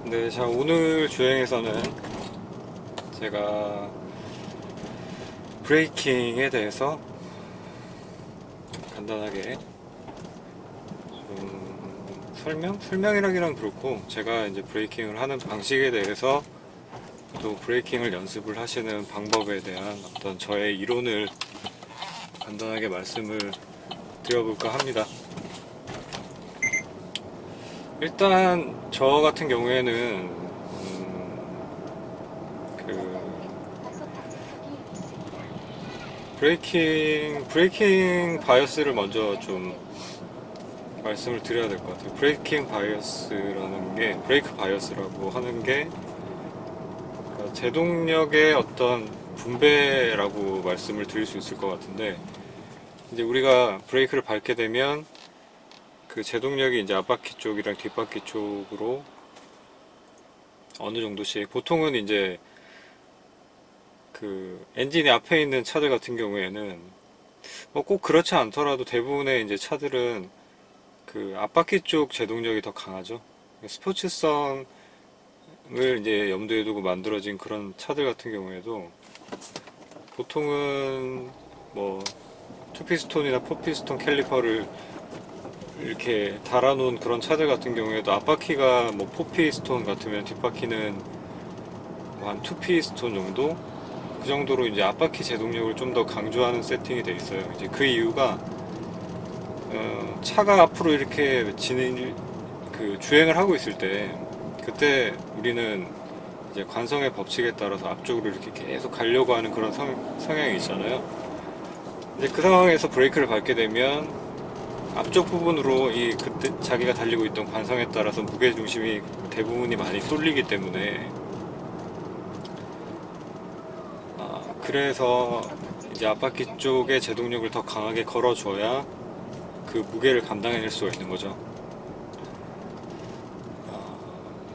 네, 자, 오늘 주행에서는 제가 브레이킹에 대해서 간단하게 좀 설명이라기란 그렇고, 제가 이제 브레이킹을 하는 방식에 대해서 또 브레이킹을 연습을 하시는 방법에 대한 어떤 저의 이론을 간단하게 말씀을 드려볼까 합니다. 일단 저 같은 경우에는 브레이킹 바이어스를 먼저 좀 말씀을 드려야 될 것 같아요. 브레이킹 바이어스라는 게, 브레이크 바이어스라고 하는 게 제동력의 어떤 분배라고 말씀을 드릴 수 있을 것 같은데, 이제 우리가 브레이크를 밟게 되면 그 제동력이 이제 앞바퀴 쪽이랑 뒷바퀴 쪽으로 어느 정도씩, 보통은 이제 그 엔진이 앞에 있는 차들 같은 경우에는 뭐 꼭 그렇지 않더라도 대부분의 이제 차들은 그 앞바퀴 쪽 제동력이 더 강하죠. 스포츠성을 이제 염두에 두고 만들어진 그런 차들 같은 경우에도 보통은 뭐 투피스톤이나 포피스톤 캘리퍼를 이렇게 달아놓은 그런 차들 같은 경우에도 앞바퀴가 뭐 포피스톤 같으면 뒷바퀴는 뭐 한 투피스톤 정도? 그 정도로 이제 앞바퀴 제동력을 좀 더 강조하는 세팅이 돼 있어요. 이제 그 이유가 차가 앞으로 이렇게 주행을 하고 있을 때, 그때 우리는 이제 관성의 법칙에 따라서 앞쪽으로 이렇게 계속 가려고 하는 그런 성향이 있잖아요. 이제 그 상황에서 브레이크를 밟게 되면 앞쪽 부분으로 그때 자기가 달리고 있던 관성에 따라서 무게 중심이 대부분이 많이 쏠리기 때문에, 그래서 이제 앞바퀴 쪽에 제동력을 더 강하게 걸어줘야 그 무게를 감당해낼 수가 있는 거죠.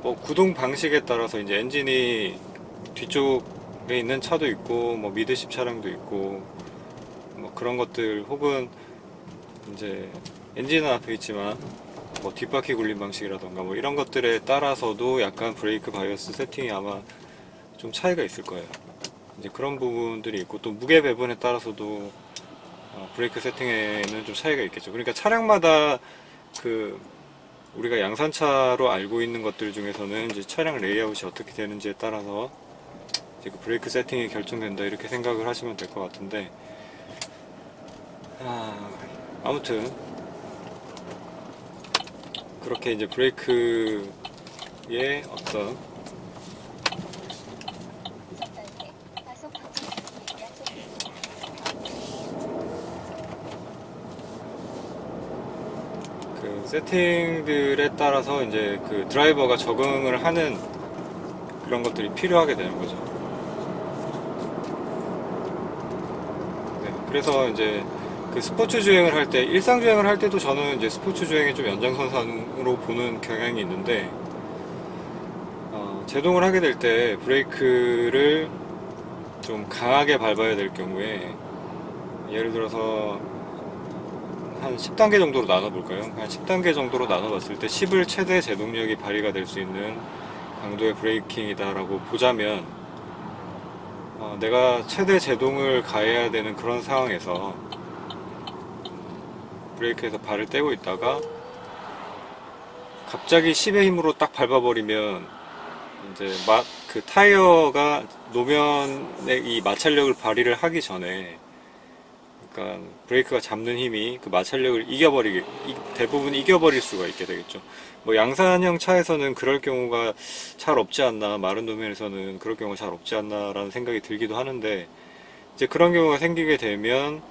뭐 구동 방식에 따라서 이제 엔진이 뒤쪽에 있는 차도 있고, 뭐 미드십 차량도 있고, 뭐 그런 것들, 혹은 이제 엔진은 앞에 있지만 뭐 뒷바퀴 굴림 방식이라던가 뭐 이런 것들에 따라서도 약간 브레이크 바이어스 세팅이 아마 좀 차이가 있을 거예요. 이제 그런 부분들이 있고, 또 무게 배분에 따라서도 브레이크 세팅에는 좀 차이가 있겠죠. 그러니까 차량마다 우리가 양산차로 알고 있는 것들 중에서는 이제 차량 레이아웃이 어떻게 되는지에 따라서 이제 그 브레이크 세팅이 결정된다, 이렇게 생각을 하시면 될 것 같은데, 아무튼 그렇게 이제 브레이크의 어떤 그 세팅들에 따라서 이제 그 드라이버가 적응을 하는 그런 것들이 필요하게 되는 거죠. 네, 그래서 이제 그 스포츠 주행을 할 때, 일상 주행을 할 때도 저는 이제 스포츠 주행이 좀 연장선상으로 보는 경향이 있는데, 제동을 하게 될 때 브레이크를 좀 강하게 밟아야 될 경우에, 예를 들어서 한 10단계 정도로 나눠볼까요? 한 10단계 정도로 나눠봤을 때 10을 최대 제동력이 발휘가 될 수 있는 강도의 브레이킹이다 라고 보자면, 내가 최대 제동을 가해야 되는 그런 상황에서 브레이크에서 발을 떼고 있다가 갑자기 10의 힘으로 딱 밟아버리면, 이제 그 타이어가 노면에 이 마찰력을 발휘를 하기 전에, 그러니까 브레이크가 잡는 힘이 그 마찰력을 대부분 이겨버릴 수가 있게 되겠죠. 뭐 양산형 차에서는 그럴 경우가 잘 없지 않나, 마른 노면에서는 그럴 경우가 잘 없지 않나 라는 생각이 들기도 하는데, 이제 그런 경우가 생기게 되면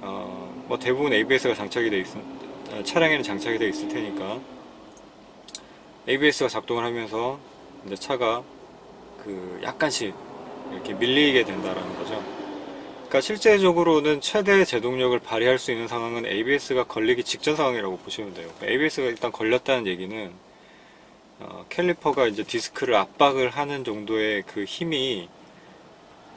뭐 대부분 ABS가 차량에는 장착이 되어 있을 테니까 ABS가 작동을 하면서 이제 차가 약간씩 이렇게 밀리게 된다라는 거죠. 그러니까 실제적으로는 최대 제동력을 발휘할 수 있는 상황은 ABS가 걸리기 직전 상황이라고 보시면 돼요. ABS가 일단 걸렸다는 얘기는 캘리퍼가 이제 디스크를 압박을 하는 정도의 그 힘이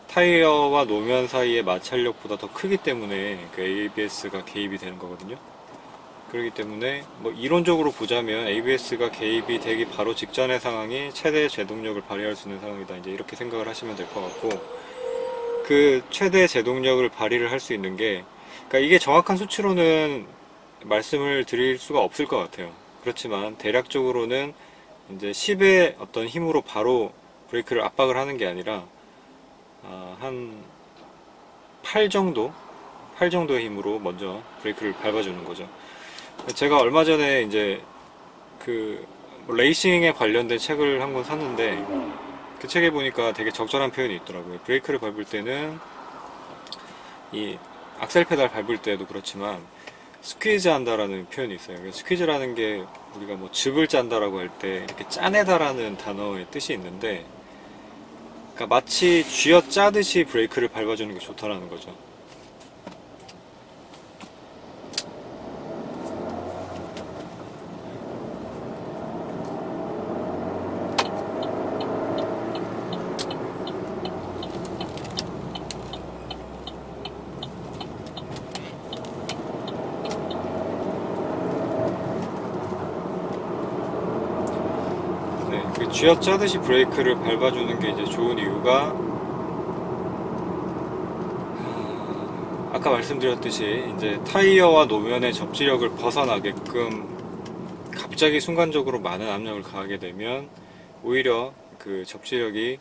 타이어와 노면 사이의 마찰력보다 더 크기 때문에 그 ABS가 개입이 되는 거거든요. 그렇기 때문에 뭐 이론적으로 보자면 ABS가 개입이 되기 바로 직전의 상황이 최대 제동력을 발휘할 수 있는 상황이다. 이제 이렇게 생각을 하시면 될 것 같고, 그 최대 제동력을 발휘를 할 수 있는 게, 그러니까 이게 정확한 수치로는 말씀을 드릴 수가 없을 것 같아요. 그렇지만 대략적으로는 이제 10의 어떤 힘으로 바로 브레이크를 압박을 하는 게 아니라 한 8 정도? 8 정도의 힘으로 먼저 브레이크를 밟아주는 거죠. 제가 얼마 전에 이제 그 레이싱에 관련된 책을 한 권 샀는데, 그 책에 보니까 되게 적절한 표현이 있더라고요. 브레이크를 밟을 때는 이 악셀 페달 밟을 때도 그렇지만 스퀴즈 한다라는 표현이 있어요. 스퀴즈라는 게 우리가 뭐 즙을 짠다라고 할 때 이렇게 짜내다라는 단어의 뜻이 있는데, 그러니까 마치 쥐어 짜듯이 브레이크를 밟아주는 게 좋다라는 거죠. 쥐어짜듯이 브레이크를 밟아주는 게 이제 좋은 이유가, 아까 말씀드렸듯이 이제 타이어와 노면의 접지력을 벗어나게끔 갑자기 순간적으로 많은 압력을 가하게 되면 오히려 그 접지력이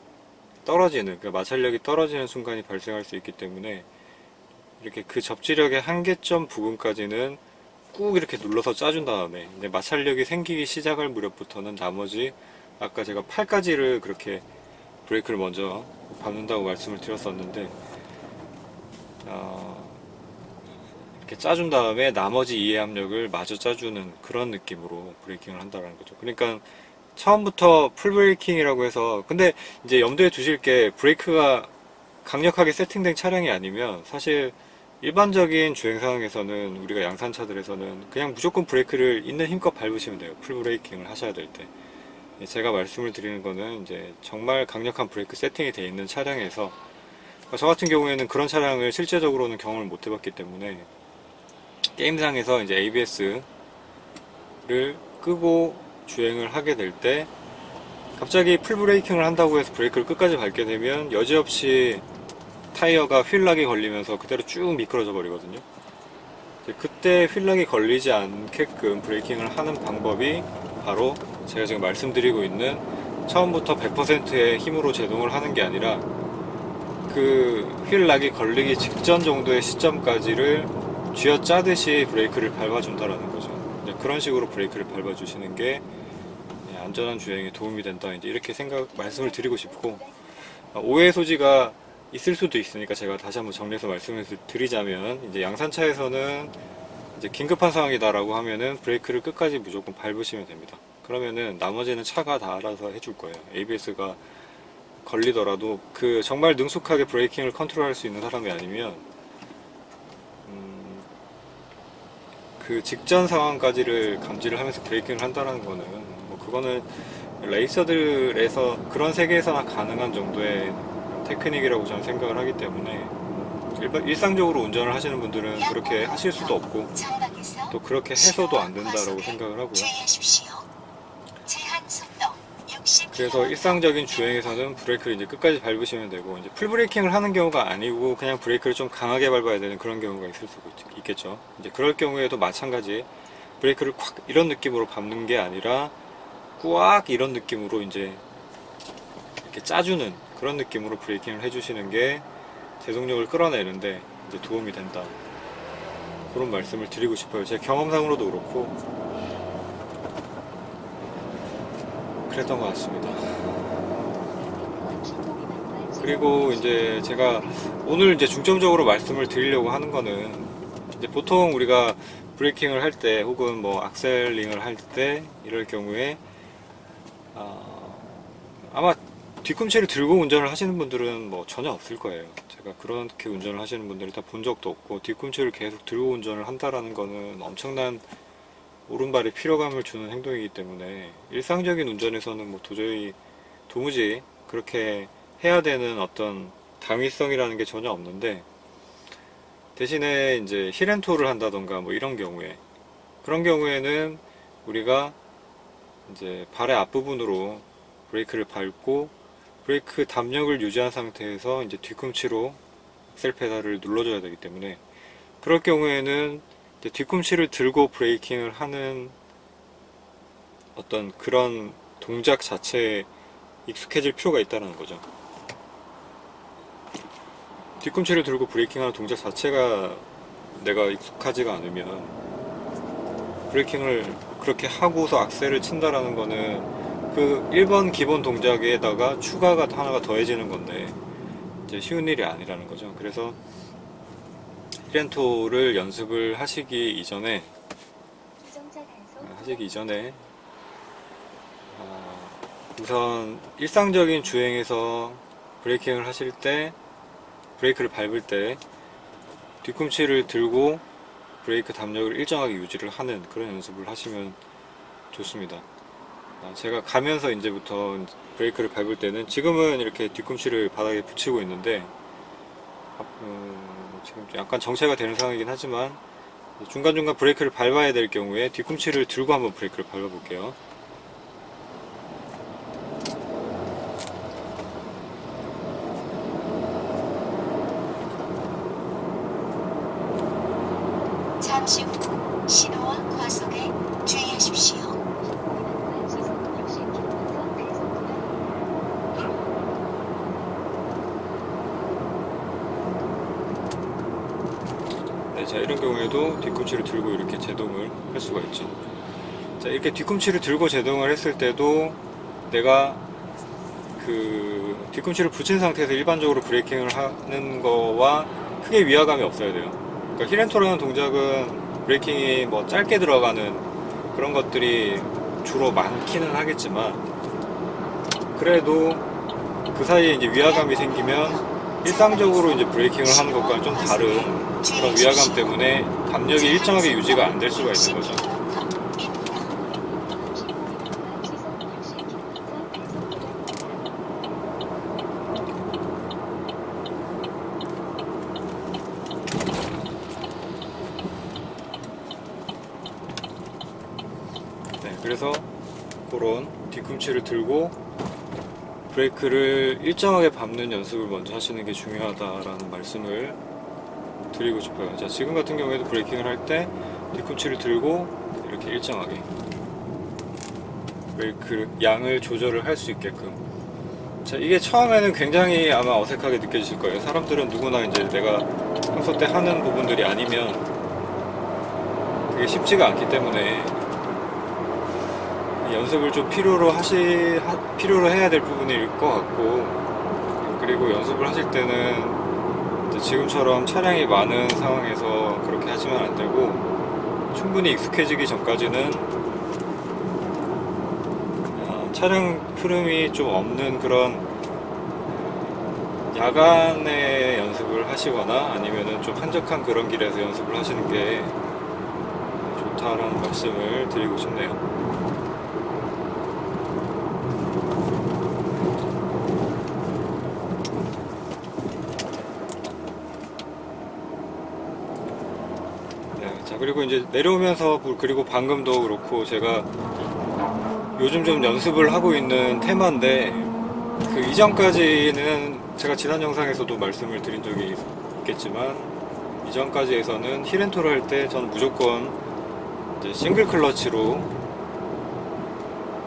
떨어지는, 그 마찰력이 떨어지는 순간이 발생할 수 있기 때문에, 이렇게 그 접지력의 한계점 부분까지는 꾹 이렇게 눌러서 짜준 다음에 이제 마찰력이 생기기 시작할 무렵부터는 나머지, 아까 제가 8까지를 그렇게 브레이크를 먼저 밟는다고 말씀을 드렸었는데, 이렇게 짜준 다음에 나머지 2의 압력을 마저 짜주는 그런 느낌으로 브레이킹을 한다는 거죠. 그러니까 처음부터 풀 브레이킹이라고 해서, 근데 이제 염두에 두실 게, 브레이크가 강력하게 세팅된 차량이 아니면 사실 일반적인 주행 상황에서는, 우리가 양산차들에서는 그냥 무조건 브레이크를 있는 힘껏 밟으시면 돼요. 풀 브레이킹을 하셔야 될 때. 제가 말씀을 드리는 거는 이제 정말 강력한 브레이크 세팅이 되어 있는 차량에서, 저 같은 경우에는 그런 차량을 실제적으로는 경험을 못 해봤기 때문에, 게임상에서 이제 ABS를 끄고 주행을 하게 될 때 갑자기 풀 브레이킹을 한다고 해서 브레이크를 끝까지 밟게 되면 여지없이 타이어가 휠락이 걸리면서 그대로 쭉 미끄러져 버리거든요. 그때 휠락이 걸리지 않게끔 브레이킹을 하는 방법이 바로 제가 지금 말씀드리고 있는, 처음부터 100%의 힘으로 제동을 하는 게 아니라 그 휠락이 걸리기 직전 정도의 시점까지를 쥐어짜듯이 브레이크를 밟아준다라는 거죠. 그런 식으로 브레이크를 밟아주시는 게 안전한 주행에 도움이 된다, 이제 이렇게 말씀을 드리고 싶고, 오해 소지가 있을 수도 있으니까 제가 다시 한번 정리해서 말씀을 드리자면, 이제 양산차에서는 이제 긴급한 상황이다라고 하면은 브레이크를 끝까지 무조건 밟으시면 됩니다. 그러면은 나머지는 차가 다 알아서 해줄 거예요. ABS가 걸리더라도 그 정말 능숙하게 브레이킹을 컨트롤할 수 있는 사람이 아니면 그 직전 상황까지를 감지를 하면서 브레이킹을 한다는 거는, 뭐 그거는 레이서들에서 그런 세계에서나 가능한 정도의 테크닉이라고 저는 생각을 하기 때문에, 일상적으로 운전을 하시는 분들은 그렇게 하실 수도 없고 또 그렇게 해서도 안 된다라고 생각을 하고요. 그래서 일상적인 주행에서는 브레이크를 이제 끝까지 밟으시면 되고, 이제 풀 브레이킹을 하는 경우가 아니고 그냥 브레이크를 좀 강하게 밟아야 되는 그런 경우가 있을 수 있겠죠. 이제 그럴 경우에도 마찬가지, 브레이크를 콱 이런 느낌으로 밟는 게 아니라 꽉 이런 느낌으로 이제 이렇게 짜주는 그런 느낌으로 브레이킹을 해주시는 게 제동력을 끌어내는데 이제 도움이 된다, 그런 말씀을 드리고 싶어요. 제 경험상으로도 그렇고 그랬던 것 같습니다. 그리고 이제 제가 오늘 이제 중점적으로 말씀을 드리려고 하는 거는, 이제 보통 우리가 브레이킹을 할 때 혹은 뭐 악셀링을 할 때 이럴 경우에 아마 뒤꿈치를 들고 운전을 하시는 분들은 뭐 전혀 없을 거예요. 제가 그렇게 운전을 하시는 분들을 다 본 적도 없고, 뒤꿈치를 계속 들고 운전을 한다라는 거는 엄청난 오른발에 피로감을 주는 행동이기 때문에 일상적인 운전에서는 뭐 도무지 그렇게 해야 되는 어떤 당위성이라는 게 전혀 없는데, 대신에 이제 힐앤토를 한다던가 뭐 이런 경우에, 그런 경우에는 우리가 이제 발의 앞부분으로 브레이크를 밟고 브레이크 담력을 유지한 상태에서 이제 뒤꿈치로 엑셀 페달을 눌러줘야 되기 때문에, 그럴 경우에는 이제 뒤꿈치를 들고 브레이킹을 하는 어떤 그런 동작 자체에 익숙해질 필요가 있다는 거죠. 뒤꿈치를 들고 브레이킹하는 동작 자체가 내가 익숙하지가 않으면 브레이킹을 그렇게 하고서 악셀을 친다라는 거는 그 1번 기본 동작에다가 추가가 하나가 더해지는 건데 이제 쉬운 일이 아니라는 거죠. 그래서 힐앤토를 연습을 하시기 이전에 우선 일상적인 주행에서 브레이킹을 하실 때, 브레이크를 밟을 때 뒤꿈치를 들고 브레이크 담력을 일정하게 유지를 하는 그런 연습을 하시면 좋습니다. 제가 가면서 이제부터 브레이크를 밟을 때는, 지금은 이렇게 뒤꿈치를 바닥에 붙이고 있는데 지금 약간 정체가 되는 상황이긴 하지만 중간중간 브레이크를 밟아야 될 경우에 뒤꿈치를 들고 한번 브레이크를 밟아 볼게요. 잠시 후 신호와 과속에 주의하십시오. 네, 자, 이런 경우에도 뒤꿈치를 들고 이렇게 제동을 할 수가 있죠. 자, 이렇게 뒤꿈치를 들고 제동을 했을 때도 내가 그 뒤꿈치를 붙인 상태에서 일반적으로 브레이킹을 하는 거와 크게 위화감이 없어야 돼요. 그러니까 힐앤토라는 동작은 브레이킹이 뭐 짧게 들어가는 그런 것들이 주로 많기는 하겠지만, 그래도 그 사이에 이제 위화감이 생기면 일상적으로 이제 브레이킹을 하는 것과는 좀 다른 그런 위화감 때문에 담력이 일정하게 유지가 안 될 수가 있는 거죠. 네, 그래서 그런 뒤꿈치를 들고 브레이크를 일정하게 밟는 연습을 먼저 하시는 게 중요하다라는 말씀을 드리고 싶어요. 자, 지금 같은 경우에도 브레이킹을 할 때 뒤꿈치를 들고 이렇게 일정하게 브레이크 양을 조절을 할 수 있게끔. 자, 이게 처음에는 굉장히 아마 어색하게 느껴지실 거예요. 사람들은 누구나 이제 내가 평소 때 하는 부분들이 아니면 그게 쉽지가 않기 때문에 연습을 좀 필요로 해야 될 부분일 것 같고, 그리고 연습을 하실 때는 지금처럼 차량이 많은 상황에서 그렇게 하시면 안 되고, 충분히 익숙해지기 전까지는 차량 흐름이 좀 없는 그런 야간에 연습을 하시거나 아니면은 좀 한적한 그런 길에서 연습을 하시는 게 좋다라는 말씀을 드리고 싶네요. 자, 그리고 이제 내려오면서, 그리고 방금도 그렇고 제가 요즘 좀 연습을 하고 있는 테마인데, 그 이전까지는 제가 지난 영상에서도 말씀을 드린 적이 있겠지만, 이전까지에서는 힐앤토를 할 때 저는 무조건 이제 싱글 클러치로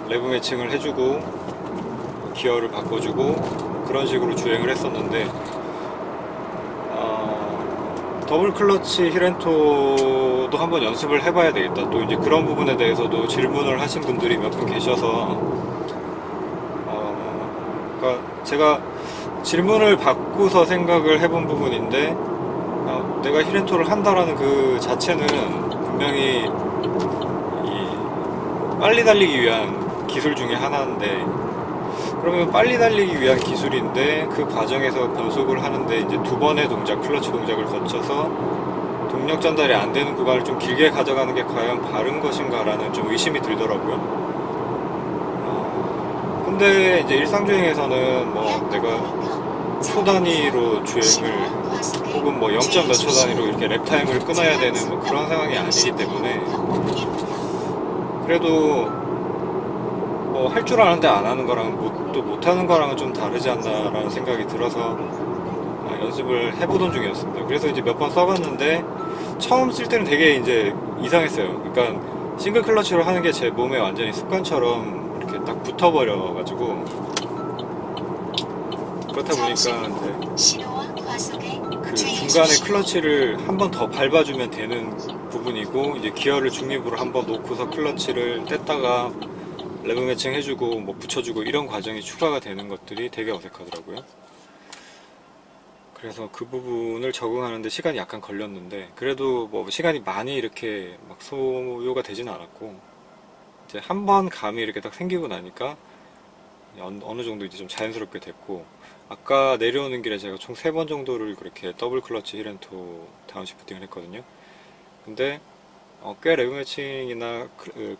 레브 매칭을 해주고 기어를 바꿔주고 그런 식으로 주행을 했었는데, 더블 클러치 힐앤토도 한번 연습을 해봐야 되겠다. 또 이제 그런 부분에 대해서도 질문을 하신 분들이 몇 분 계셔서, 그러니까 제가 질문을 받고서 생각을 해본 부분인데, 내가 힐앤토를 한다라는 그 자체는 분명히 빨리 달리기 위한 기술 중에 하나인데, 그러면 빨리 달리기 위한 기술인데 그 과정에서 변속을 하는데 이제 두 번의 동작, 클러치 동작을 거쳐서 동력 전달이 안 되는 구간을 좀 길게 가져가는 게 과연 바른 것인가라는 좀 의심이 들더라고요. 근데 이제 일상주행에서는 뭐 내가 초 단위로 주행을 혹은 뭐 0. 몇 초 단위로 이렇게 랩 타임을 끊어야 되는 뭐 그런 상황이 아니기 때문에 그래도 뭐 할 줄 아는데 안 하는 거랑 또 못하는 거랑은 좀 다르지 않나라는 생각이 들어서 연습을 해보던 중이었습니다. 그래서 이제 몇 번 써봤는데 처음 쓸 때는 되게 이제 이상했어요. 그러니까 싱글 클러치로 하는 게 제 몸에 완전히 습관처럼 이렇게 딱 붙어버려가지고 그렇다 보니까 이제 그 중간에 클러치를 한 번 더 밟아주면 되는 부분이고 이제 기어를 중립으로 한 번 놓고서 클러치를 뗐다가 레브 매칭 해주고 뭐 붙여주고 이런 과정이 추가가 되는 것들이 되게 어색하더라고요. 그래서 그 부분을 적응하는데 시간이 약간 걸렸는데 그래도 뭐 시간이 많이 이렇게 막 소요가 되지는 않았고 이제 한 번 감이 이렇게 딱 생기고 나니까 어느 정도 이제 좀 자연스럽게 됐고 아까 내려오는 길에 제가 총 3번 정도를 그렇게 더블 클러치 힐앤토 다운시프팅을 했거든요. 근데 꽤 레브 매칭이나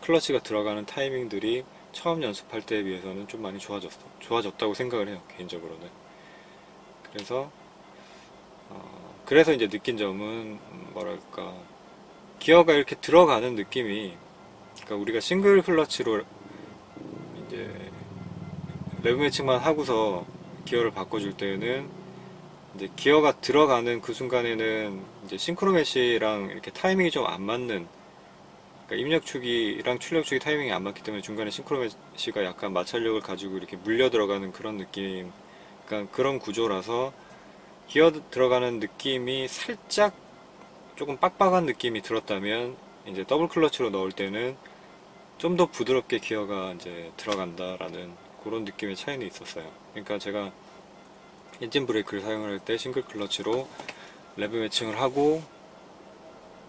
클러치가 들어가는 타이밍들이 처음 연습할 때에 비해서는 좀 많이 좋아졌다고 생각을 해요, 개인적으로는. 그래서 이제 느낀 점은 뭐랄까 기어가 이렇게 들어가는 느낌이 그러니까 우리가 싱글 클러치로 이제 레브 매칭만 하고서 기어를 바꿔줄 때는 이제 기어가 들어가는 그 순간에는 이제 싱크로매시랑 이렇게 타이밍이 좀 안 맞는 그러니까 입력축이랑 출력축이 타이밍이 안 맞기 때문에 중간에 싱크로매시가 약간 마찰력을 가지고 이렇게 물려 들어가는 그런 느낌 그러니까 그런 구조라서 기어 들어가는 느낌이 살짝 조금 빡빡한 느낌이 들었다면 이제 더블 클러치로 넣을 때는 좀 더 부드럽게 기어가 이제 들어간다라는 그런 느낌의 차이는 있었어요. 그러니까 제가 엔진 브레이크를 사용을 할 때 싱글 클러치로 레브 매칭을 하고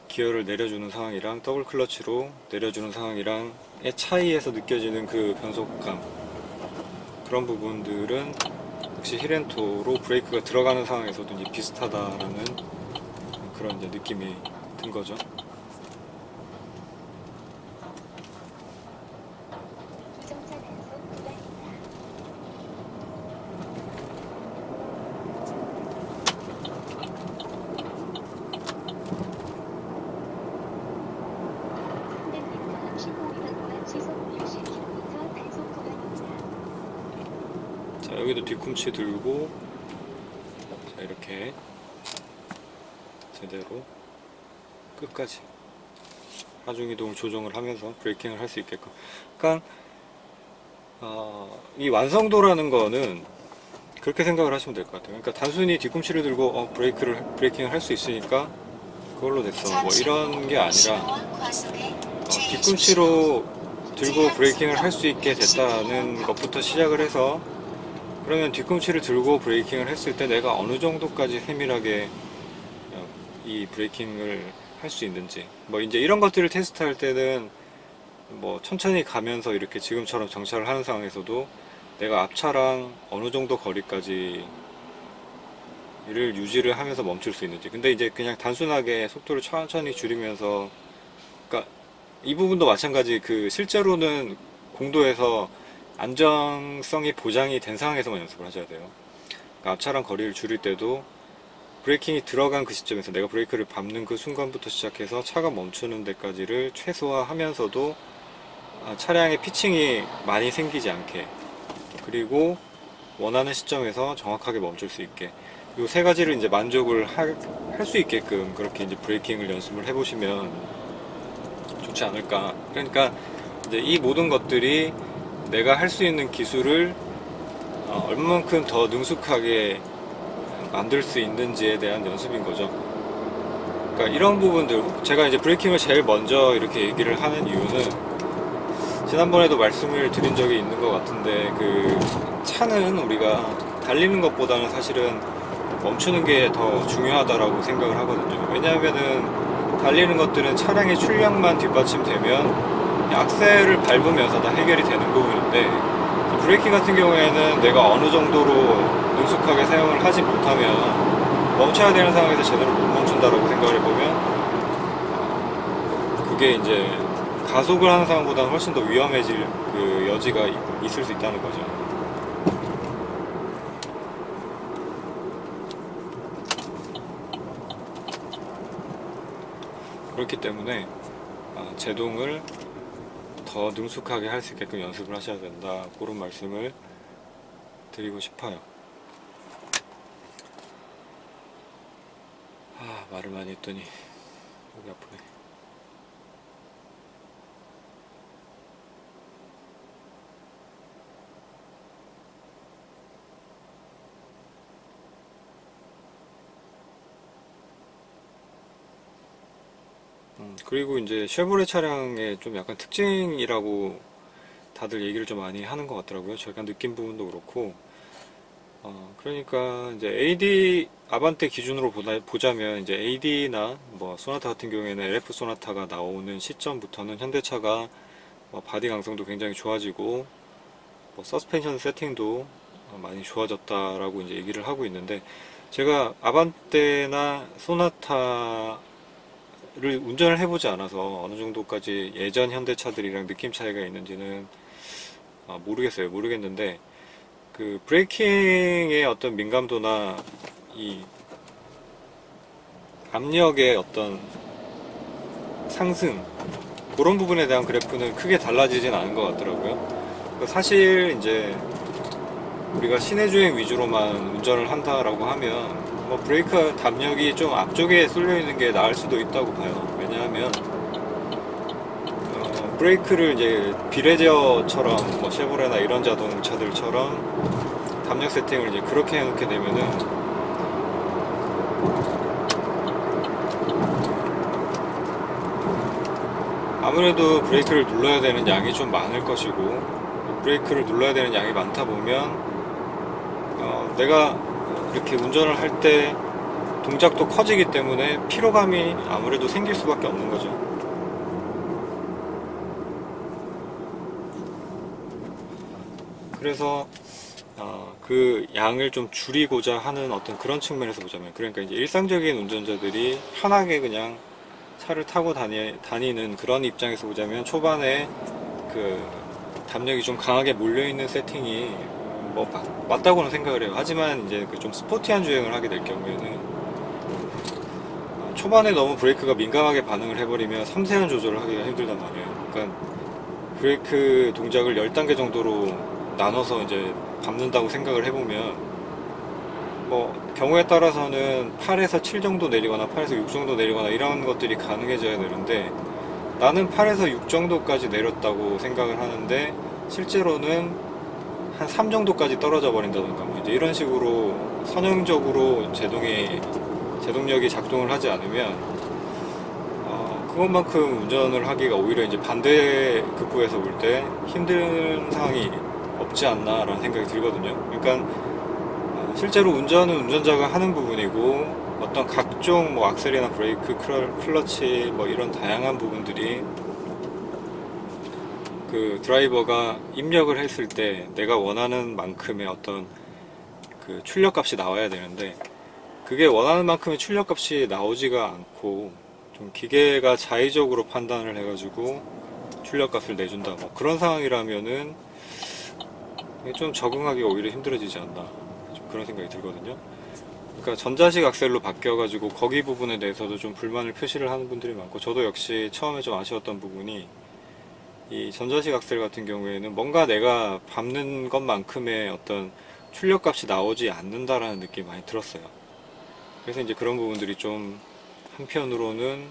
기어를 내려주는 상황이랑 더블 클러치로 내려주는 상황이랑의 차이에서 느껴지는 그 변속감 그런 부분들은 역시 힐앤토로 브레이크가 들어가는 상황에서도 이제 비슷하다라는 그런 이제 느낌이 든 거죠. 자, 여기도 뒤꿈치 들고 자, 이렇게 제대로 끝까지 하중 이동을 조정을 하면서 브레이킹을 할 수 있게끔 그러니까 이 완성도라는 거는 그렇게 생각을 하시면 될 것 같아요. 그러니까 단순히 뒤꿈치를 들고 브레이킹을 할 수 있으니까 그걸로 됐어 뭐 이런 게 아니라 뒤꿈치로 들고 브레이킹을 할 수 있게 됐다는 것부터 시작을 해서 그러면 뒤꿈치를 들고 브레이킹을 했을 때 내가 어느 정도까지 세밀하게 이 브레이킹을 할 수 있는지 뭐 이제 이런 것들을 테스트할 때는 뭐 천천히 가면서 이렇게 지금처럼 정차를 하는 상황에서도 내가 앞차랑 어느 정도 거리까지 를 유지를 하면서 멈출 수 있는지 근데 이제 그냥 단순하게 속도를 천천히 줄이면서 그러니까 이 부분도 마찬가지 그 실제로는 공도에서 안정성이 보장이 된 상황에서만 연습을 하셔야 돼요. 그러니까 앞차랑 거리를 줄일 때도 브레이킹이 들어간 그 시점에서 내가 브레이크를 밟는 그 순간부터 시작해서 차가 멈추는 데까지를 최소화하면서도 차량의 피칭이 많이 생기지 않게 그리고 원하는 시점에서 정확하게 멈출 수 있게 이 세 가지를 이제 만족을 할 수 있게끔 그렇게 이제 브레이킹을 연습을 해보시면 좋지 않을까. 그러니까 이제 이 모든 것들이 내가 할 수 있는 기술을 얼마만큼 더 능숙하게 만들 수 있는지에 대한 연습인 거죠. 그러니까 이런 부분들 제가 이제 브레이킹을 제일 먼저 이렇게 얘기를 하는 이유는 지난번에도 말씀을 드린 적이 있는 것 같은데 그 차는 우리가 달리는 것보다는 사실은 멈추는 게 더 중요하다라고 생각을 하거든요. 왜냐하면은 달리는 것들은 차량의 출력만 뒷받침되면 악셀을 밟으면서 다 해결이 되는 부분인데 브레이킹 같은 경우에는 내가 어느 정도로 능숙하게 사용을 하지 못하면 멈춰야 되는 상황에서 제대로 못 멈춘다라고 생각을 해보면 그게 이제 가속을 하는 상황보다는 훨씬 더 위험해질 그 여지가 있을 수 있다는 거죠. 그렇기 때문에 제동을 더 능숙하게 할 수 있게끔 연습을 하셔야 된다, 그런 말씀을 드리고 싶어요. 말을 많이 했더니 목이 아프네. 그리고 이제 쉐보레 차량의 좀 약간 특징이라고 다들 얘기를 좀 많이 하는 것 같더라고요. 제가 느낀 부분도 그렇고, 그러니까 이제 AD 아반떼 기준으로 보자면 이제 AD나 뭐 소나타 같은 경우에는 LF 소나타가 나오는 시점부터는 현대차가 바디 강성도 굉장히 좋아지고 서스펜션 세팅도 많이 좋아졌다라고 이제 얘기를 하고 있는데, 제가 아반떼나 소나타 를 운전을 해보지 않아서 어느 정도까지 예전 현대차들이랑 느낌 차이가 있는지는 모르겠는데, 그 브레이킹의 어떤 민감도나 이 압력의 어떤 상승, 그런 부분에 대한 그래프는 크게 달라지진 않은 것 같더라고요. 사실 이제 우리가 시내 주행 위주로만 운전을 한다라고 하면 브레이크 담력이 좀 앞쪽에 쏠려 있는 게 나을 수도 있다고 봐요. 왜냐하면 브레이크를 이제 비레저처럼 쉐보레나 이런 자동차들처럼 담력 세팅을 이제 그렇게 해놓게 되면은 아무래도 브레이크를 눌러야 되는 양이 좀 많을 것이고, 브레이크를 눌러야 되는 양이 많다 보면 내가 이렇게 운전을 할 때 동작도 커지기 때문에 피로감이 아무래도 생길 수밖에 없는 거죠. 그래서 그 양을 좀 줄이고자 하는 어떤 그런 측면에서 보자면, 그러니까 이제 일상적인 운전자들이 편하게 그냥 차를 타고 다니는 그런 입장에서 보자면 초반에 그 담력이 좀 강하게 몰려있는 세팅이 맞다고는 생각을 해요. 하지만 이제 그 좀 스포티한 주행을 하게 될 경우에는 초반에 너무 브레이크가 민감하게 반응을 해버리면 섬세한 조절을 하기가 힘들단 말이에요. 그러니까 브레이크 동작을 10단계 정도로 나눠서 이제 밟는다고 생각을 해보면 경우에 따라서는 8에서 7 정도 내리거나 8에서 6 정도 내리거나 이런 것들이 가능해져야 되는데, 나는 8에서 6 정도까지 내렸다고 생각을 하는데 실제로는 한 3 정도까지 떨어져 버린다던가 이제 이런 식으로 선형적으로 제동력이 작동을 하지 않으면 그것만큼 운전을 하기가 오히려 이제 반대 급부에서 볼 때 힘든 상황이 없지 않나 라는 생각이 들거든요. 그러니까 실제로 운전은 운전자가 하는 부분이고, 어떤 각종 악셀이나 브레이크, 클러치 이런 다양한 부분들이 그 드라이버가 입력을 했을 때 내가 원하는 만큼의 어떤 그 출력값이 나와야 되는데, 그게 원하는 만큼의 출력값이 나오지가 않고 좀 기계가 자의적으로 판단을 해가지고 출력값을 내준다, 그런 상황이라면은 좀 적응하기가 오히려 힘들어지지 않나, 좀 그런 생각이 들거든요. 그러니까 전자식 악셀로 바뀌어가지고 거기 부분에 대해서도 좀 불만을 표시를 하는 분들이 많고, 저도 역시 처음에 좀 아쉬웠던 부분이, 이 전자식 악셀 같은 경우에는 뭔가 내가 밟는 것만큼의 어떤 출력값이 나오지 않는다라는 느낌이 많이 들었어요. 그래서 이제 그런 부분들이 좀 한편으로는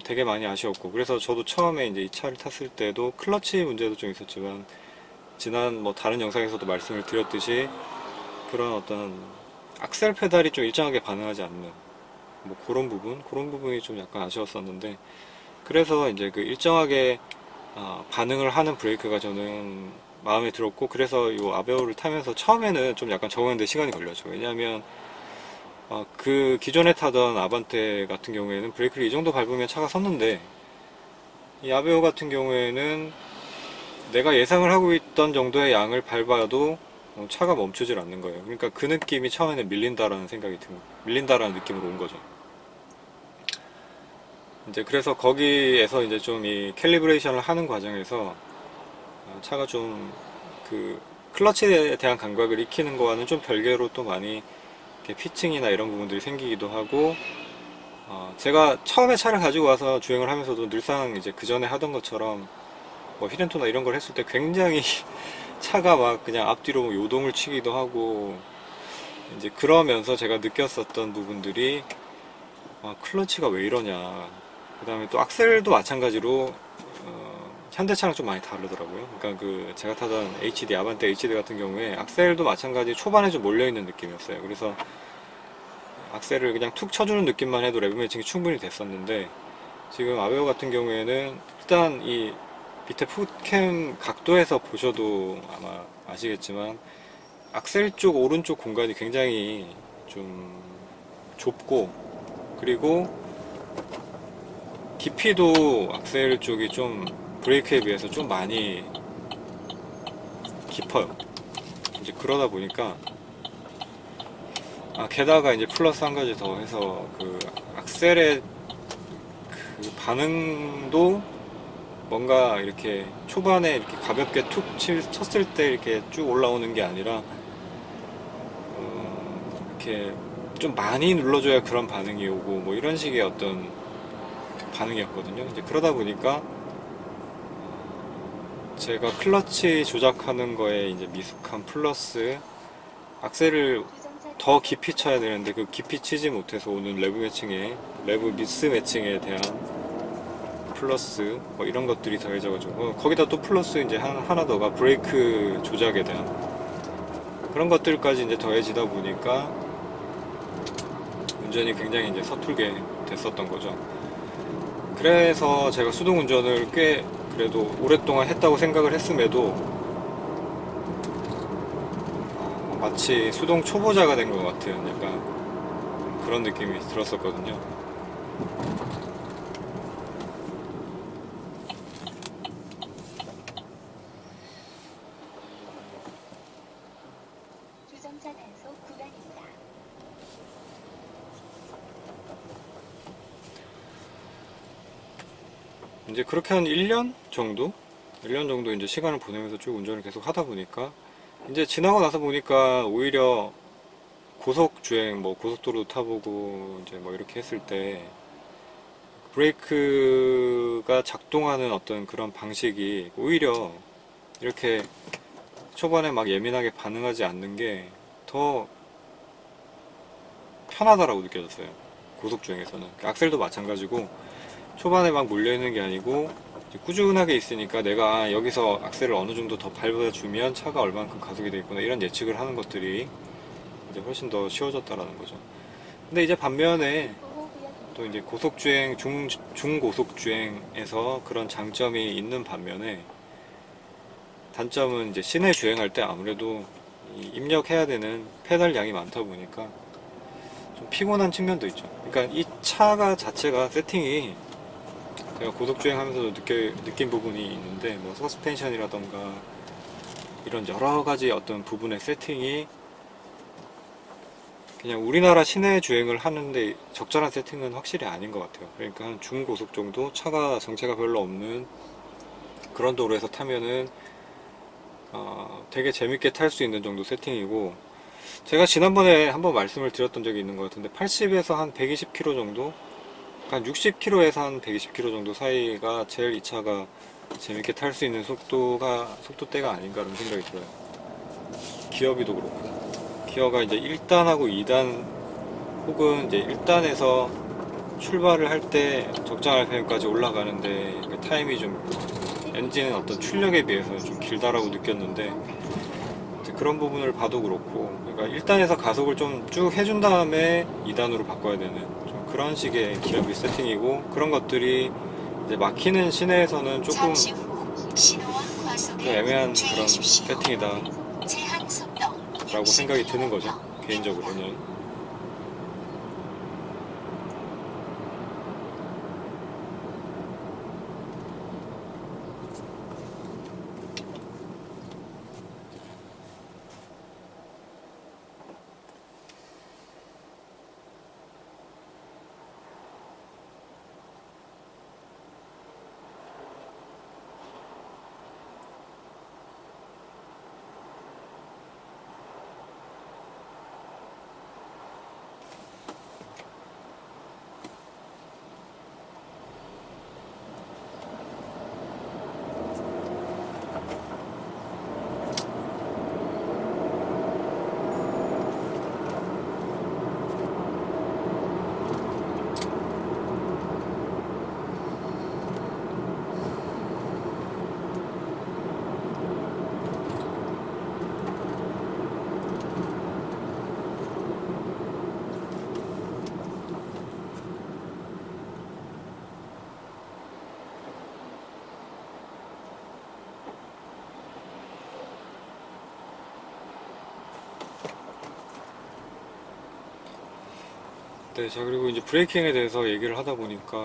되게 많이 아쉬웠고, 그래서 저도 처음에 이제 이 차를 탔을 때도 클러치 문제도 좀 있었지만, 지난 다른 영상에서도 말씀을 드렸듯이 그런 어떤 악셀 페달이 좀 일정하게 반응하지 않는 그런 부분이 좀 약간 아쉬웠었는데, 그래서 이제 그 일정하게 반응을 하는 브레이크가 저는 마음에 들었고, 그래서 이 아베오를 타면서 처음에는 좀 약간 적응하는데 시간이 걸렸죠. 왜냐하면 그 기존에 타던 아반떼 같은 경우에는 브레이크를 이 정도 밟으면 차가 섰는데, 이 아베오 같은 경우에는 내가 예상을 하고 있던 정도의 양을 밟아도 차가 멈추질 않는 거예요. 그러니까 그 느낌이 처음에는 밀린다라는 느낌으로 온 거죠. 이제 그래서 거기에서 이제 좀 이 캘리브레이션을 하는 과정에서 차가 좀 그 클러치에 대한 감각을 익히는 거와는 좀 별개로 또 많이 이렇게 피칭이나 이런 부분들이 생기기도 하고, 제가 처음에 차를 가지고 와서 주행을 하면서도 늘상 이제 그 전에 하던 것처럼 뭐 히렌토나 이런 걸 했을 때 굉장히 차가 막 그냥 앞뒤로 뭐 요동을 치기도 하고, 이제 그러면서 제가 느꼈었던 부분들이 클러치가 왜 이러냐. 그 다음에 또 악셀도 마찬가지로 현대차랑 좀 많이 다르더라고요. 그러니까 그 제가 타던 HD 아반떼 HD 같은 경우에 악셀도 마찬가지 초반에 좀 몰려있는 느낌이었어요. 그래서 악셀을 그냥 툭 쳐주는 느낌만 해도 레브 매칭이 충분히 됐었는데, 지금 아베오 같은 경우에는 일단 이 밑에 풋캠 각도에서 보셔도 아마 아시겠지만 악셀 쪽 오른쪽 공간이 굉장히 좀 좁고, 그리고 깊이도 악셀 쪽이 좀 브레이크에 비해서 좀 많이 깊어요. 이제 그러다 보니까 게다가 이제 플러스 한 가지 더 해서 그 악셀의 그 반응도 뭔가 이렇게 초반에 이렇게 가볍게 쳤을 때 이렇게 쭉 올라오는 게 아니라 이렇게 좀 많이 눌러줘야 그런 반응이 오고 뭐 이런 식의 어떤 반응이었거든요. 이제 그러다 보니까 제가 클러치 조작하는 거에 이제 미숙함 플러스 악셀을 더 깊이 쳐야 되는데 그 깊이 치지 못해서 오는 레브 미스 매칭에 대한 플러스 뭐 이런 것들이 더해져가지고, 거기다 또 플러스 이제 하나 더가 브레이크 조작에 대한 그런 것들까지 이제 더해지다 보니까 운전이 굉장히 이제 서툴게 됐었던 거죠. 그래서 제가 수동 운전을 꽤 그래도 오랫동안 했다고 생각을 했음에도 마치 수동 초보자가 된 것 같은 약간 그런 느낌이 들었었거든요. 주정차 단속 구간입니다. 이제 그렇게 한 1년 정도? 1년 정도 이제 시간을 보내면서 쭉 운전을 계속 하다 보니까 이제 지나고 나서 보니까 오히려 고속 주행, 뭐 고속도로 타보고 이제 뭐 이렇게 했을 때 브레이크가 작동하는 어떤 그런 방식이 오히려 이렇게 초반에 막 예민하게 반응하지 않는 게 더 편하다라고 느껴졌어요. 고속 주행에서는. 악셀도 마찬가지고 초반에 막 몰려있는 게 아니고 이제 꾸준하게 있으니까 내가 여기서 악셀을 어느 정도 더 밟아주면 차가 얼만큼 가속이 되겠구나 이런 예측을 하는 것들이 이제 훨씬 더 쉬워졌다라는 거죠. 근데 이제 반면에 또 이제 고속주행, 중고속주행에서 그런 장점이 있는 반면에 단점은 이제 시내 주행할 때 아무래도 입력해야 되는 페달 양이 많다 보니까 좀 피곤한 측면도 있죠. 그러니까 이 차가 자체가 세팅이 제가 고속주행 하면서도 느낀 부분이 있는데, 뭐 서스펜션이라던가 이런 여러 가지 어떤 부분의 세팅이 그냥 우리나라 시내 주행을 하는데 적절한 세팅은 확실히 아닌 것 같아요. 그러니까 한 중고속 정도 차가 정체가 별로 없는 그런 도로에서 타면은 되게 재밌게 탈 수 있는 정도 세팅이고, 제가 지난번에 한번 말씀을 드렸던 적이 있는 것 같은데 80에서 한 120km 정도, 한 60km에서 한 120km 정도 사이가 제일 이 차가 재밌게 탈 수 있는 속도대가 아닌가라는 생각이 들어요. 기어비도 그렇고, 기어가 이제 1단하고 2단 혹은 이제 1단에서 출발을 할 때 적정 RPM까지 올라가는데 그 타임이 좀 엔진의 어떤 출력에 비해서 좀 길다라고 느꼈는데, 이제 그런 부분을 봐도 그렇고, 그러니까 1단에서 가속을 좀 쭉 해준 다음에 2단으로 바꿔야 되는 좀 그런 식의 기어비 세팅이고, 그런 것들이 이제 막히는 시내에서는 조금 잠시 후 신호와 좀 과속에 애매한 그런 주의하십시오. 세팅이다 제한 속도 라고 생각이 드는 거죠, 개인적으로는. 네, 자, 그리고 이제 브레이킹에 대해서 얘기를 하다 보니까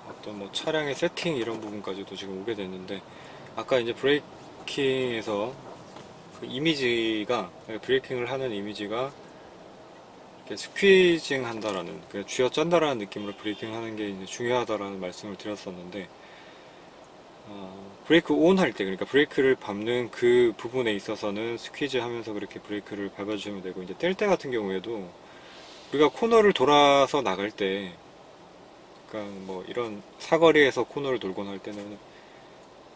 어떤 뭐 차량의 세팅 이런 부분까지도 지금 오게 됐는데, 아까 이제 브레이킹에서 그 이미지가, 브레이킹을 하는 이미지가 이렇게 스퀴징 한다라는, 쥐어 짠다라는 느낌으로 브레이킹 하는 게 이제 중요하다라는 말씀을 드렸었는데, 브레이크 온 할 때, 그러니까 브레이크를 밟는 그 부분에 있어서는 스퀴즈 하면서 그렇게 브레이크를 밟아주시면 되고, 이제 뗄 때 같은 경우에도 우리가 코너를 돌아서 나갈 때, 그러니까 뭐 이런 사거리에서 코너를 돌거나 할 때는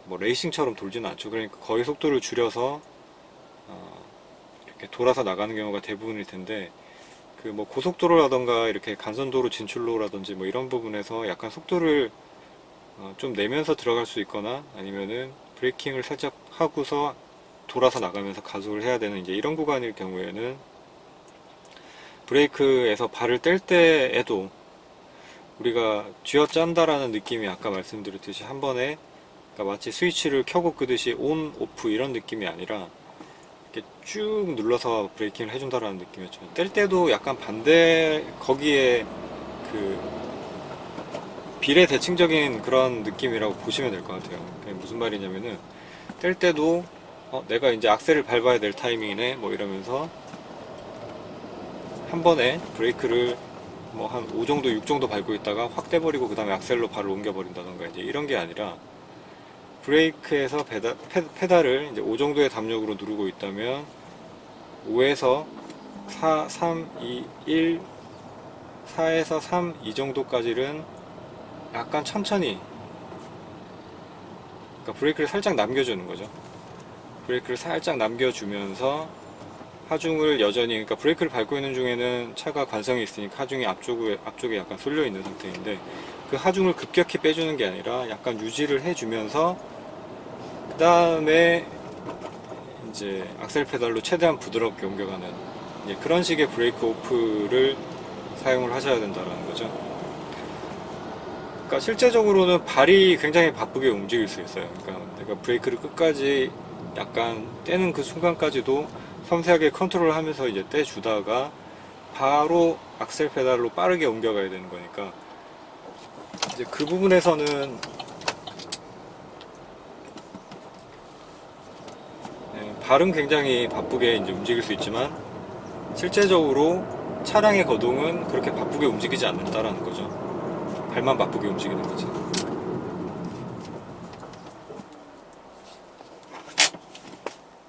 뭐 레이싱처럼 돌지는 않죠. 그러니까 거의 속도를 줄여서 이렇게 돌아서 나가는 경우가 대부분일 텐데, 그 뭐 고속도로라던가 이렇게 간선도로 진출로라든지 뭐 이런 부분에서 약간 속도를 좀 내면서 들어갈 수 있거나, 아니면은 브레이킹을 살짝 하고서 돌아서 나가면서 가속을 해야 되는 이제 이런 구간일 경우에는 브레이크에서 발을 뗄 때에도 우리가 쥐어 짠다라는 느낌이 아까 말씀드렸듯이 한 번에, 그러니까 마치 스위치를 켜고 끄듯이 온, 오프 이런 느낌이 아니라 이렇게 쭉 눌러서 브레이킹을 해준다라는 느낌이었죠. 뗄 때도 약간 반대, 거기에 그 비례대칭적인 그런 느낌이라고 보시면 될 것 같아요. 그게 무슨 말이냐면은, 뗄 때도 내가 이제 악셀을 밟아야 될 타이밍이네 뭐 이러면서 한 번에 브레이크를 뭐 한 5 정도, 6 정도 밟고 있다가 확 떼버리고 그 다음에 악셀로 발을 옮겨버린다던가 이제 이런 게 아니라, 브레이크에서 페달을 이제 5 정도의 담력으로 누르고 있다면 5에서 4, 3, 2, 1, 4에서 3, 이 정도까지는 약간 천천히, 그러니까 브레이크를 살짝 남겨주는 거죠. 브레이크를 살짝 남겨주면서 하중을 여전히, 그러니까 브레이크를 밟고 있는 중에는 차가 관성이 있으니까 하중이 앞쪽에 약간 쏠려 있는 상태인데, 그 하중을 급격히 빼주는 게 아니라 약간 유지를 해주면서 그 다음에 이제 악셀 페달로 최대한 부드럽게 옮겨가는, 이제 그런 식의 브레이크 오프를 사용을 하셔야 된다는 거죠. 그러니까 실제적으로는 발이 굉장히 바쁘게 움직일 수 있어요. 그러니까 내가 브레이크를 끝까지 약간 떼는 그 순간까지도 섬세하게 컨트롤 하면서 이제 떼주다가 바로 악셀 페달로 빠르게 옮겨가야 되는 거니까, 이제 그 부분에서는 발은 굉장히 바쁘게 이제 움직일 수 있지만 실제적으로 차량의 거동은 그렇게 바쁘게 움직이지 않는다라는 거죠. 발만 바쁘게 움직이는 거지.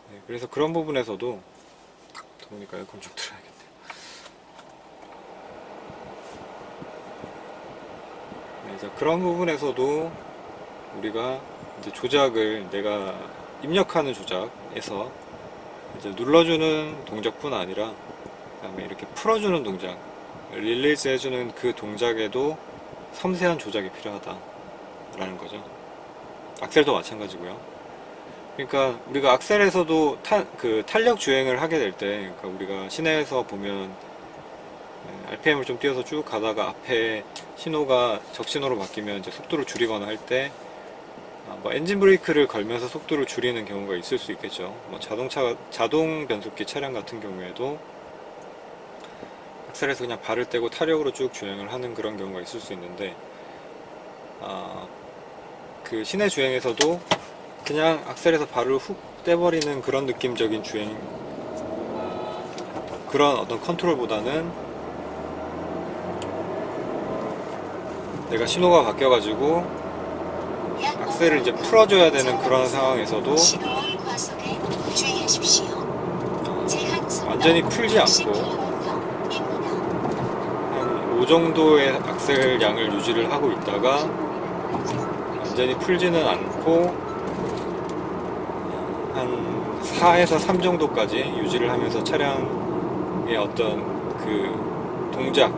네, 그래서 그런 부분에서도, 더우니까 에어컨 좀 틀어야겠네요. 네, 자, 그런 부분에서도 우리가 이제 조작을, 내가 입력하는 조작에서 이제 눌러주는 동작뿐 아니라 그 다음에 이렇게 풀어주는 동작, 릴리즈 해주는 그 동작에도 섬세한 조작이 필요하다라는 거죠. 악셀도 마찬가지고요. 그러니까 우리가 악셀에서도 탄력 주행을 하게 될 때, 그러니까 우리가 시내에서 보면 RPM을 좀 띄워서 쭉 가다가 앞에 신호가 적신호로 바뀌면 이제 속도를 줄이거나 할 때 뭐 엔진 브레이크를 걸면서 속도를 줄이는 경우가 있을 수 있겠죠. 뭐 자동 변속기 차량 같은 경우에도 악셀에서 그냥 발을 떼고 타력으로 쭉 주행을 하는 그런 경우가 있을 수 있는데, 그 시내 주행에서도 그냥 악셀에서 발을 훅 떼버리는 그런 느낌적인 주행, 그런 어떤 컨트롤보다는 내가 신호가 바뀌어가지고 악셀을 이제 풀어줘야 되는 그런 상황에서도 완전히 풀지 않고 한 5 정도의 악셀 양을 유지를 하고 있다가 완전히 풀지는 않고 한 4에서 3 정도까지 유지를 하면서 차량의 어떤 그 동작,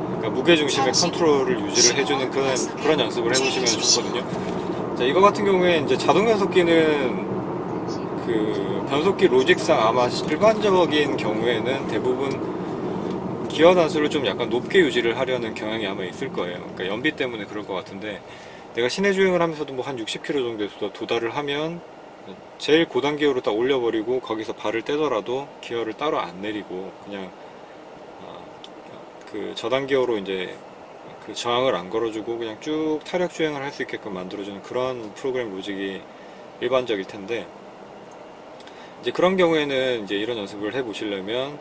그러니까 무게중심의 컨트롤을 유지를 해주는 그런 연습을 해보시면 좋거든요. 자, 이거 같은 경우에 이제 자동 변속기는 그 변속기 로직상 아마 일반적인 경우에는 대부분 기어 단수를 좀 약간 높게 유지를 하려는 경향이 아마 있을 거예요. 그러니까 연비 때문에 그럴 것 같은데, 내가 시내 주행을 하면서도 뭐 한 60km 정도에서 도달을 하면 제일 고단 기어로 딱 올려버리고 거기서 발을 떼더라도 기어를 따로 안 내리고 그냥 그 저단기어로 이제 그 저항을 안 걸어주고 그냥 쭉 타력 주행을 할 수 있게끔 만들어주는 그런 프로그램 로직이 일반적일 텐데, 이제 그런 경우에는 이제 이런 연습을 해 보시려면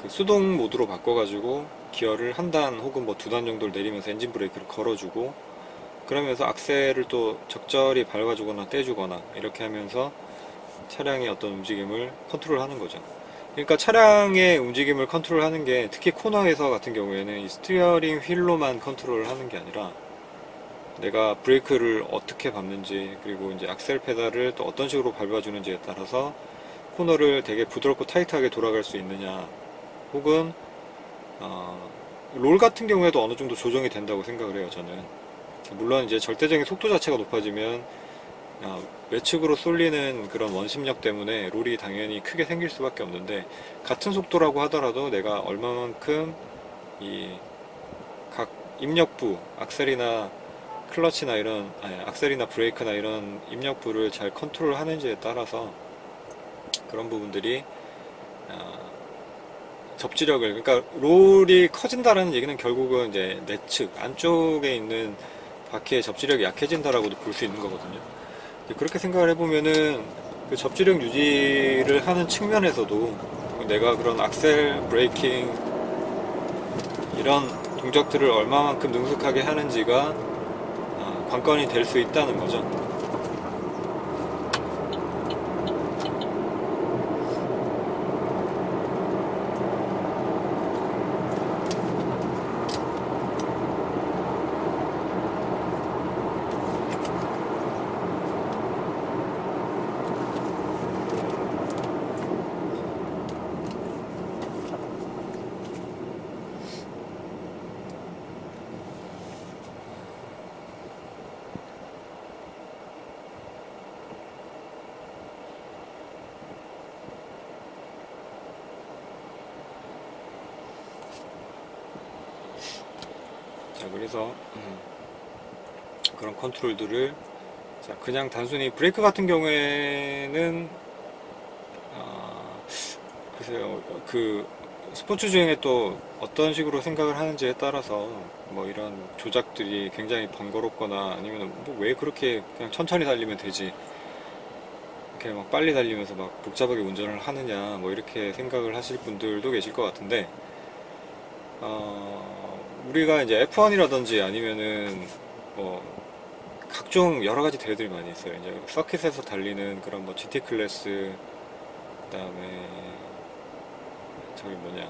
그 수동 모드로 바꿔가지고 기어를 한 단 혹은 뭐 두 단 정도를 내리면서 엔진 브레이크를 걸어주고, 그러면서 악셀을 또 적절히 밟아주거나 떼주거나 이렇게 하면서 차량의 어떤 움직임을 컨트롤하는 거죠. 그러니까 차량의 움직임을 컨트롤하는 게, 특히 코너에서 같은 경우에는 이 스티어링 휠로만 컨트롤을 하는 게 아니라 내가 브레이크를 어떻게 밟는지, 그리고 이제 악셀 페달을 또 어떤 식으로 밟아주는지에 따라서 코너를 되게 부드럽고 타이트하게 돌아갈 수 있느냐, 혹은 롤 같은 경우에도 어느 정도 조정이 된다고 생각을 해요, 저는. 물론 이제 절대적인 속도 자체가 높아지면 외측으로 쏠리는 그런 원심력 때문에 롤이 당연히 크게 생길 수밖에 없는데, 같은 속도라고 하더라도 내가 얼마만큼 이 각 입력부, 악셀이나 클러치나 이런, 악셀이나 브레이크나 이런 입력부를 잘 컨트롤 하는지에 따라서 그런 부분들이 접지력을, 그러니까 롤이 커진다라는 얘기는 결국은 이제 내측 안쪽에 있는 바퀴의 접지력이 약해진다라고도 볼 수 있는 거거든요. 그렇게 생각을 해보면은 그 접지력 유지를 하는 측면에서도 내가 그런 악셀, 브레이킹 이런 동작들을 얼마만큼 능숙하게 하는지가 관건이 될 수 있다는 거죠. 자, 그래서 그런 컨트롤들을, 자, 그냥 단순히 브레이크 같은 경우에는 글쎄요, 그 스포츠 주행에 또 어떤 식으로 생각을 하는지에 따라서 뭐 이런 조작들이 굉장히 번거롭거나, 아니면 뭐 왜 그렇게 그냥 천천히 달리면 되지, 이렇게 막 빨리 달리면서 막 복잡하게 운전을 하느냐, 뭐 이렇게 생각을 하실 분들도 계실 것 같은데, 우리가 이제 F1이라든지 아니면은 뭐 각종 여러 가지 대회들이 많이 있어요. 이제 서킷에서 달리는 그런 뭐 GT 클래스, 그다음에 저기 뭐냐,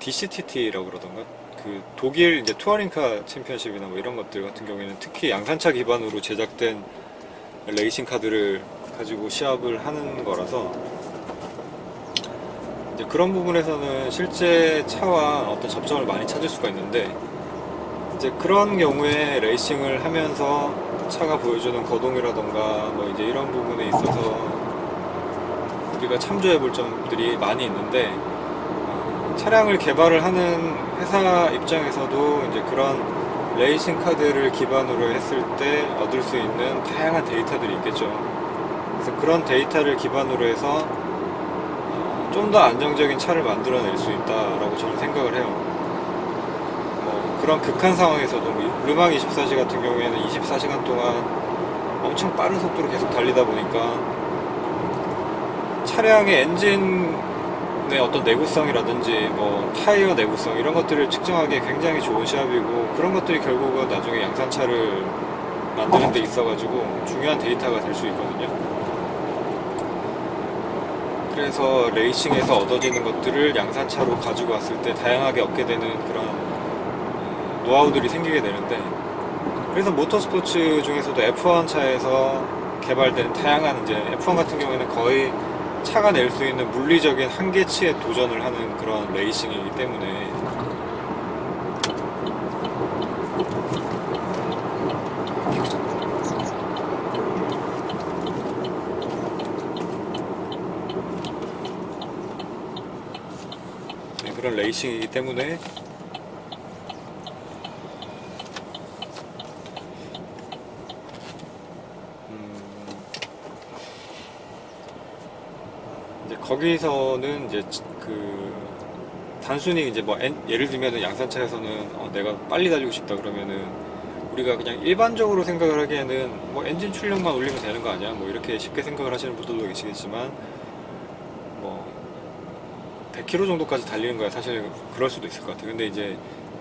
DCTT라고 그러던가, 그 독일 이제 투어링카 챔피언십이나 뭐 이런 것들 같은 경우에는 특히 양산차 기반으로 제작된 레이싱 카드를 가지고 시합을 하는 거라서, 이제 그런 부분에서는 실제 차와 어떤 접점을 많이 찾을 수가 있는데, 이제 그런 경우에 레이싱을 하면서 차가 보여주는 거동이라던가 뭐 이제 이런 부분에 있어서 우리가 참조해 볼 점들이 많이 있는데, 차량을 개발을 하는 회사 입장에서도 이제 그런 레이싱 카드를 기반으로 했을 때 얻을 수 있는 다양한 데이터들이 있겠죠. 그래서 그런 데이터를 기반으로 해서 좀 더 안정적인 차를 만들어낼 수 있다라고 저는 생각을 해요. 뭐 그런 극한 상황에서도 르망 24시 같은 경우에는 24시간 동안 엄청 빠른 속도로 계속 달리다 보니까 차량의 엔진의 어떤 내구성이라든지 뭐 타이어 내구성 이런 것들을 측정하기에 굉장히 좋은 시합이고, 그런 것들이 결국은 나중에 양산차를 만드는 데 있어가지고 중요한 데이터가 될 수 있거든요. 그래서 레이싱에서 얻어지는 것들을 양산차로 가지고 왔을 때 다양하게 얻게 되는 그런 노하우들이 생기게 되는데, 그래서 모터스포츠 중에서도 F1 차에서 개발된 다양한, 이제 F1 같은 경우에는 거의 차가 낼 수 있는 물리적인 한계치에 도전을 하는 그런 레이싱이기 때문에 그런 레이싱이기 때문에 이제 거기서는 이제 단순히 이제 뭐 예를 들면은 양산차에서는 내가 빨리 달리고 싶다 그러면은 우리가 그냥 일반적으로 생각을 하기에는 뭐 엔진 출력만 올리면 되는 거 아니야? 뭐 이렇게 쉽게 생각을 하시는 분들도 계시겠지만 뭐 100km 정도까지 달리는 거야. 사실 그럴 수도 있을 것 같아. 근데 이제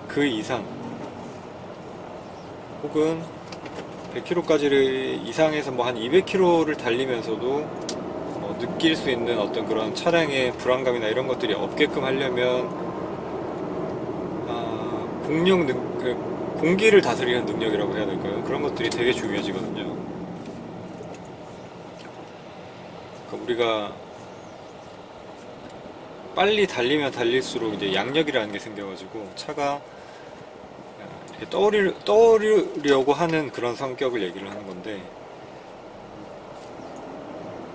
그 이상 혹은 100km까지를 이상해서 뭐 한 200km를 달리면서도 느낄 수 있는 어떤 그런 차량의 불안감이나 이런 것들이 없게끔 하려면 공기를 다스리는 능력이라고 해야 될까요? 그런 것들이 되게 중요해지거든요. 그러니까 우리가 빨리 달리면 달릴수록 이제 양력이라는 게 생겨가지고 차가 이렇게 떠오르려고 하는 그런 성격을 얘기를 하는 건데,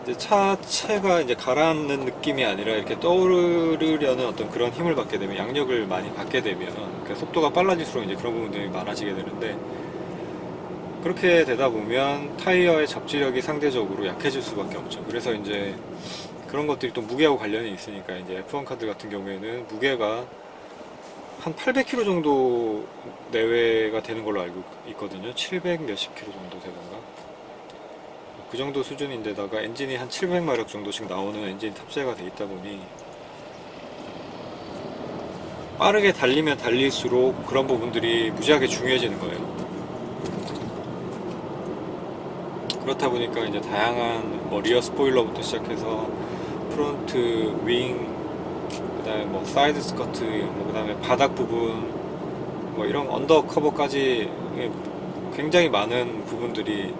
이제 차체가 이제 가라앉는 느낌이 아니라 이렇게 떠오르려는 어떤 그런 힘을 받게 되면, 양력을 많이 받게 되면, 그러니까 속도가 빨라질수록 이제 그런 부분들이 많아지게 되는데, 그렇게 되다 보면 타이어의 접지력이 상대적으로 약해질 수밖에 없죠. 그래서 이제 그런 것들이 또 무게하고 관련이 있으니까, 이제 F1 카드 같은 경우에는 무게가 한 800kg 정도 내외가 되는 걸로 알고 있거든요. 700 몇십 kg 정도 되던가. 그 정도 수준인데다가 엔진이 한 700마력 정도씩 나오는 엔진이 탑재가 돼 있다 보니 빠르게 달리면 달릴수록 그런 부분들이 무지하게 중요해지는 거예요. 그렇다 보니까 이제 다양한 뭐 리어 스포일러부터 시작해서 프론트, 윙, 그 다음에 뭐 사이드 스커트, 뭐 그 다음에 바닥 부분, 뭐 이런 언더커버까지 굉장히 많은 부분들이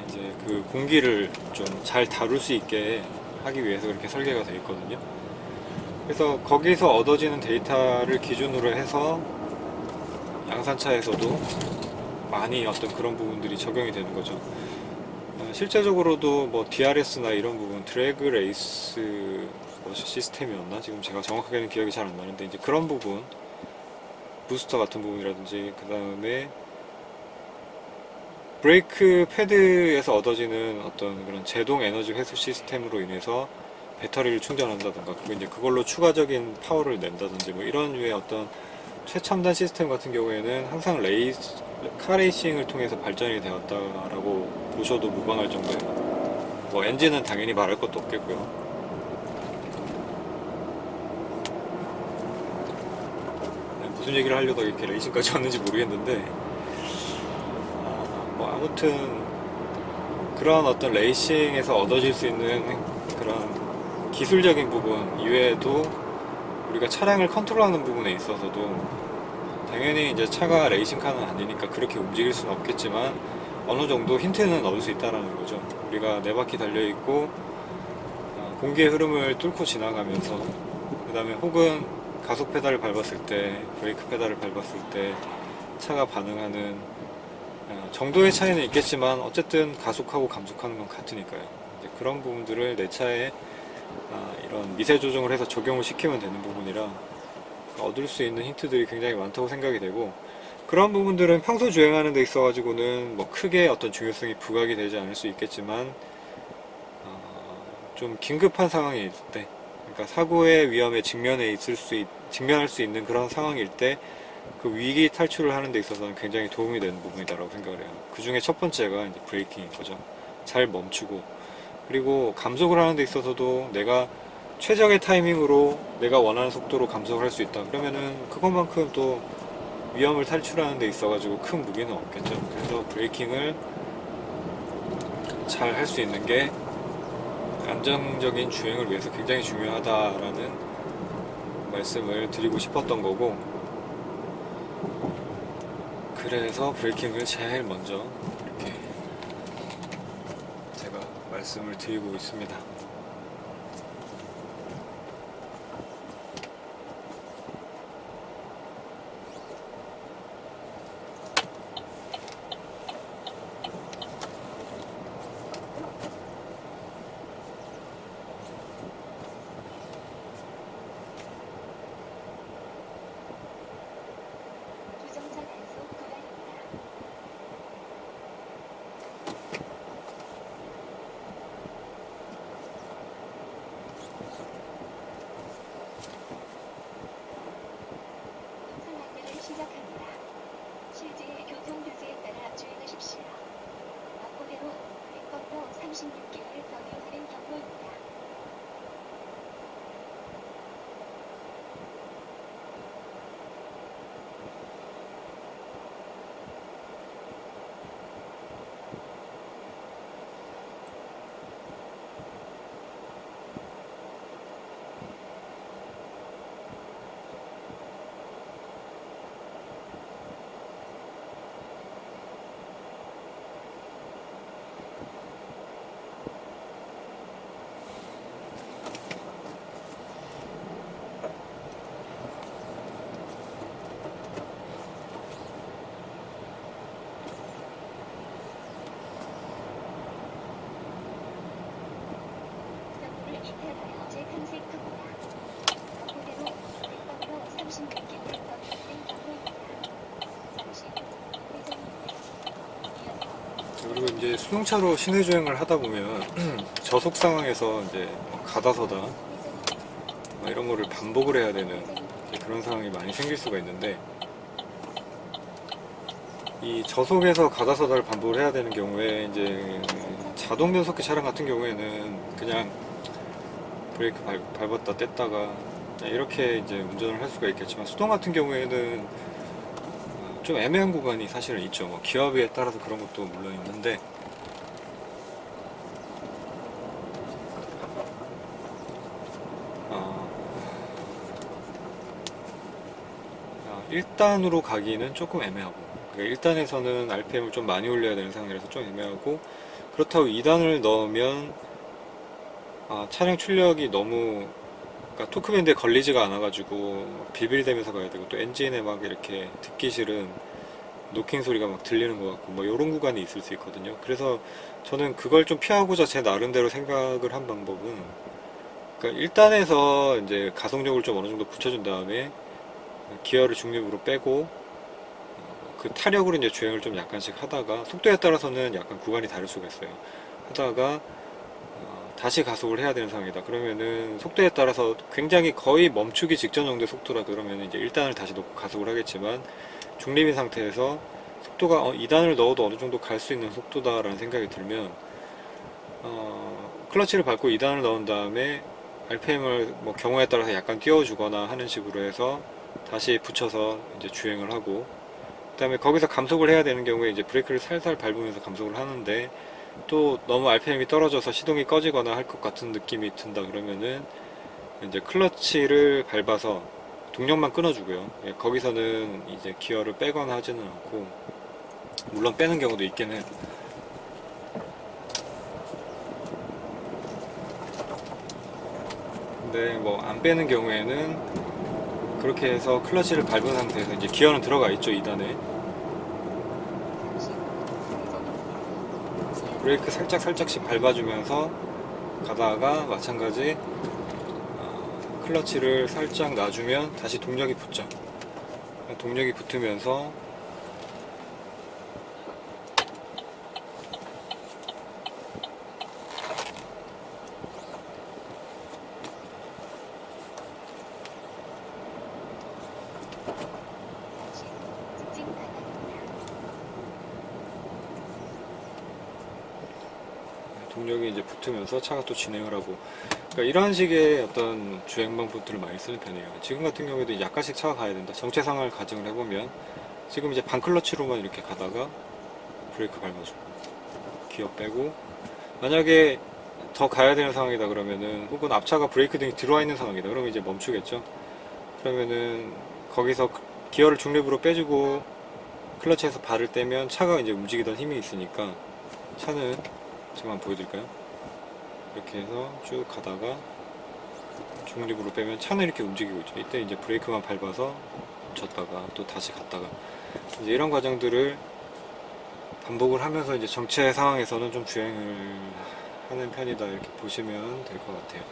이제 그 공기를 좀 잘 다룰 수 있게 하기 위해서 그렇게 설계가 되어 있거든요. 그래서 거기서 얻어지는 데이터를 기준으로 해서 양산차에서도 많이 어떤 그런 부분들이 적용이 되는 거죠. 실제적으로도 뭐 DRS나 이런 부분, 드래그 레이스 뭐 시스템이었나? 지금 제가 정확하게는 기억이 잘 안 나는데, 이제 그런 부분, 부스터 같은 부분이라든지, 그 다음에 브레이크 패드에서 얻어지는 어떤 그런 제동 에너지 회수 시스템으로 인해서 배터리를 충전한다던가, 그걸로 추가적인 파워를 낸다든지, 뭐 이런 류의 어떤 최첨단 시스템 같은 경우에는 항상 카레이싱을 통해서 발전이 되었다라고 보셔도 무방할 정도예요. 뭐 엔진은 당연히 말할 것도 없겠고요. 네, 무슨 얘기를 하려다 이렇게 레이싱까지 왔는지 모르겠는데, 뭐 아무튼 그런 어떤 레이싱에서 얻어질 수 있는 그런 기술적인 부분 이외에도 우리가 차량을 컨트롤하는 부분에 있어서도 당연히 이제 차가 레이싱카는 아니니까 그렇게 움직일 수는 없겠지만 어느 정도 힌트는 얻을 수 있다는 거죠. 우리가 네 바퀴 달려있고 공기의 흐름을 뚫고 지나가면서, 그 다음에 혹은 가속 페달을 밟았을 때, 브레이크 페달을 밟았을 때 차가 반응하는 정도의 차이는 있겠지만 어쨌든 가속하고 감속하는 건 같으니까요. 이제 그런 부분들을 내 차에 이런 미세 조정을 해서 적용을 시키면 되는 부분이라 얻을 수 있는 힌트들이 굉장히 많다고 생각이 되고, 그런 부분들은 평소 주행하는 데 있어 가지고는 뭐 크게 어떤 중요성이 부각이 되지 않을 수 있겠지만 좀 긴급한 상황일 때, 그러니까 사고의 위험에 직면할 수 있는 그런 상황일 때 그 위기 탈출을 하는 데 있어서는 굉장히 도움이 되는 부분이다라고 생각을 해요. 그 중에 첫 번째가 이제 브레이킹인 거죠. 잘 멈추고, 그리고 감속을 하는 데 있어서도 내가 최적의 타이밍으로 내가 원하는 속도로 감속을 할 수 있다. 그러면은 그것만큼 또 위험을 탈출하는 데 있어가지고 큰 무게는 없겠죠. 그래서 브레이킹을 잘 할 수 있는 게 안정적인 주행을 위해서 굉장히 중요하다라는 말씀을 드리고 싶었던 거고, 그래서 브레이킹을 제일 먼저 이렇게 제가 말씀을 드리고 있습니다. 주정차 단속 구간입니다. 음성 안내를 시작합니다. 실제 교통 규제에 따라 주행하십시오. 마포대로 백번로 36개를 경유하는 경로입니다. 경로를 이탈하여 제3색급입니다. 마포대로 백번로 36개를 경유하는 경로입니다. 잠시 후 우회전입니다. 이어서 그리고 이제 수동차로 시내 주행을 하다 보면 저속 상황에서 이제 가다서다 뭐 이런 거를 반복을 해야 되는 이제 그런 상황이 많이 생길 수가 있는데, 이 저속에서 가다서다를 반복을 해야 되는 경우에 이제 자동 변속기 차량 같은 경우에는 그냥 브레이크 밟았다 뗐다가 이렇게 이제 운전을 할 수가 있겠지만, 수동 같은 경우에는 좀 애매한 구간이 사실은 있죠. 뭐 기압에 따라서 그런 것도 물론 있는데, 어, 1단으로 가기는 조금 애매하고, 그러니까 1단에서는 RPM을 좀 많이 올려야 되는 상황이라서 좀 애매하고, 그렇다고 2단을 넣으면 차량 출력이 너무, 그러니까 토크밴드에 걸리지가 않아가지고 비빌대면서 가야 되고, 또 엔진에 막 이렇게 듣기 싫은 노킹 소리가 막 들리는 것 같고 뭐 이런 구간이 있을 수 있거든요. 그래서 저는 그걸 좀 피하고자 제 나름대로 생각을 한 방법은, 그러니까 1단에서 이제 가속력을 좀 어느 정도 붙여준 다음에 기어를 중립으로 빼고 그 타력으로 이제 주행을 좀 약간씩 하다가, 속도에 따라서는 약간 구간이 다를 수가 있어요. 하다가 다시 가속을 해야 되는 상황이다. 그러면은 속도에 따라서 굉장히 거의 멈추기 직전 정도의 속도라 그러면 이제 1단을 다시 놓고 가속을 하겠지만, 중립인 상태에서 속도가 2단을 넣어도 어느 정도 갈 수 있는 속도다라는 생각이 들면 클러치를 밟고 2단을 넣은 다음에 RPM을 뭐 경우에 따라서 약간 띄워주거나 하는 식으로 해서 다시 붙여서 이제 주행을 하고, 그 다음에 거기서 감속을 해야 되는 경우에 이제 브레이크를 살살 밟으면서 감속을 하는데, 또 너무 RPM이 떨어져서 시동이 꺼지거나 할 것 같은 느낌이 든다 그러면은 이제 클러치를 밟아서 동력만 끊어주고요. 예, 거기서는 이제 기어를 빼거나 하지는 않고, 물론 빼는 경우도 있긴 해요. 근데 뭐 안 빼는 경우에는 그렇게 해서 클러치를 밟은 상태에서 이제 기어는 들어가 있죠, 2단에. 잠시 후 우회전입니다. 브레이크 살짝씩 밟아주면서 가다가 마찬가지 클러치를 살짝 놔주면 다시 동력이 붙죠. 동력이 붙으면서 잠시 후 직진 방향입니다. 동력이 이제 붙으면서 차가 또 진행을 하고, 그러니까 이런 식의 어떤 주행 방법들을 많이 쓰는 편이에요. 지금 같은 경우에도 약간씩 차가 가야 된다. 정체 상황을 가정을 해보면 지금 이제 반클러치로만 이렇게 가다가 브레이크 밟아주고 기어 빼고, 만약에 더 가야 되는 상황이다 그러면은, 혹은 앞차가 브레이크 등이 들어와 있는 상황이다 그러면 이제 멈추겠죠. 그러면은 거기서 기어를 중립으로 빼주고 클러치에서 발을 떼면 차가 이제 움직이던 힘이 있으니까, 차는 지금 한번 보여드릴까요? 이렇게 해서 쭉 가다가 중립으로 빼면 차는 이렇게 움직이고 있죠. 이때 이제 브레이크만 밟아서 멈췄다가 또 다시 갔다가, 이제 이런 과정들을 반복을 하면서 이제 정체 상황에서는 좀 주행을 하는 편이다, 이렇게 보시면 될 것 같아요.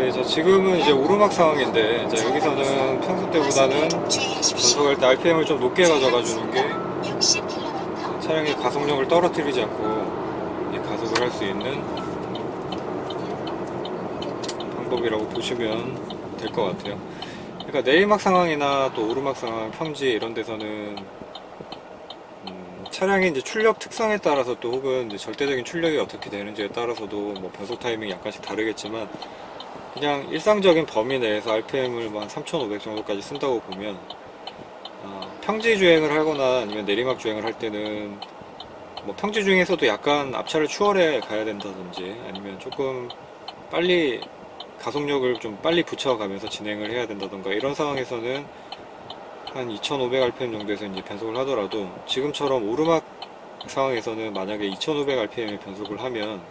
네, 자, 지금은 이제 오르막 상황인데, 자, 여기서는 평소 때보다는 변속할 때 RPM을 좀 높게 가져가 주는 게 차량의 가속력을 떨어뜨리지 않고 이 가속을 할 수 있는 방법이라고 보시면 될 것 같아요. 그러니까 내리막 상황이나 또 오르막 상황, 평지 이런 데서는 차량의 이제 출력 특성에 따라서 또 혹은 이제 절대적인 출력이 어떻게 되는지에 따라서도 뭐 변속 타이밍이 약간씩 다르겠지만 그냥 일상적인 범위 내에서 RPM을 한 3,500 정도까지 쓴다고 보면 평지 주행을 하거나 아니면 내리막 주행을 할 때는 뭐 평지 주행에서도 약간 앞차를 추월해 가야 된다든지 아니면 조금 빨리 가속력을 좀 빨리 붙여가면서 진행을 해야 된다던가 이런 상황에서는 한 2500rpm 정도에서 이제 변속을 하더라도 지금처럼 오르막 상황에서는 만약에 2500rpm의 변속을 하면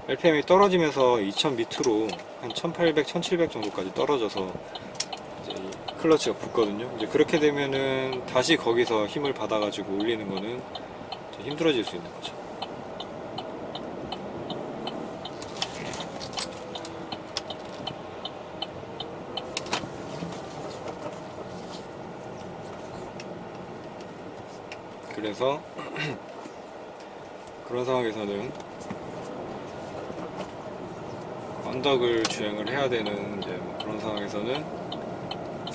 RPM이 떨어지면서 2000 밑으로 한 1800, 1700 정도까지 떨어져서 이제 이 클러치가 붙거든요. 이제 그렇게 되면은 다시 거기서 힘을 받아가지고 올리는 거는 이제 힘들어질 수 있는 거죠. 그래서 그런 상황에서는 언덕을 주행을 해야 되는 이제 뭐 그런 상황에서는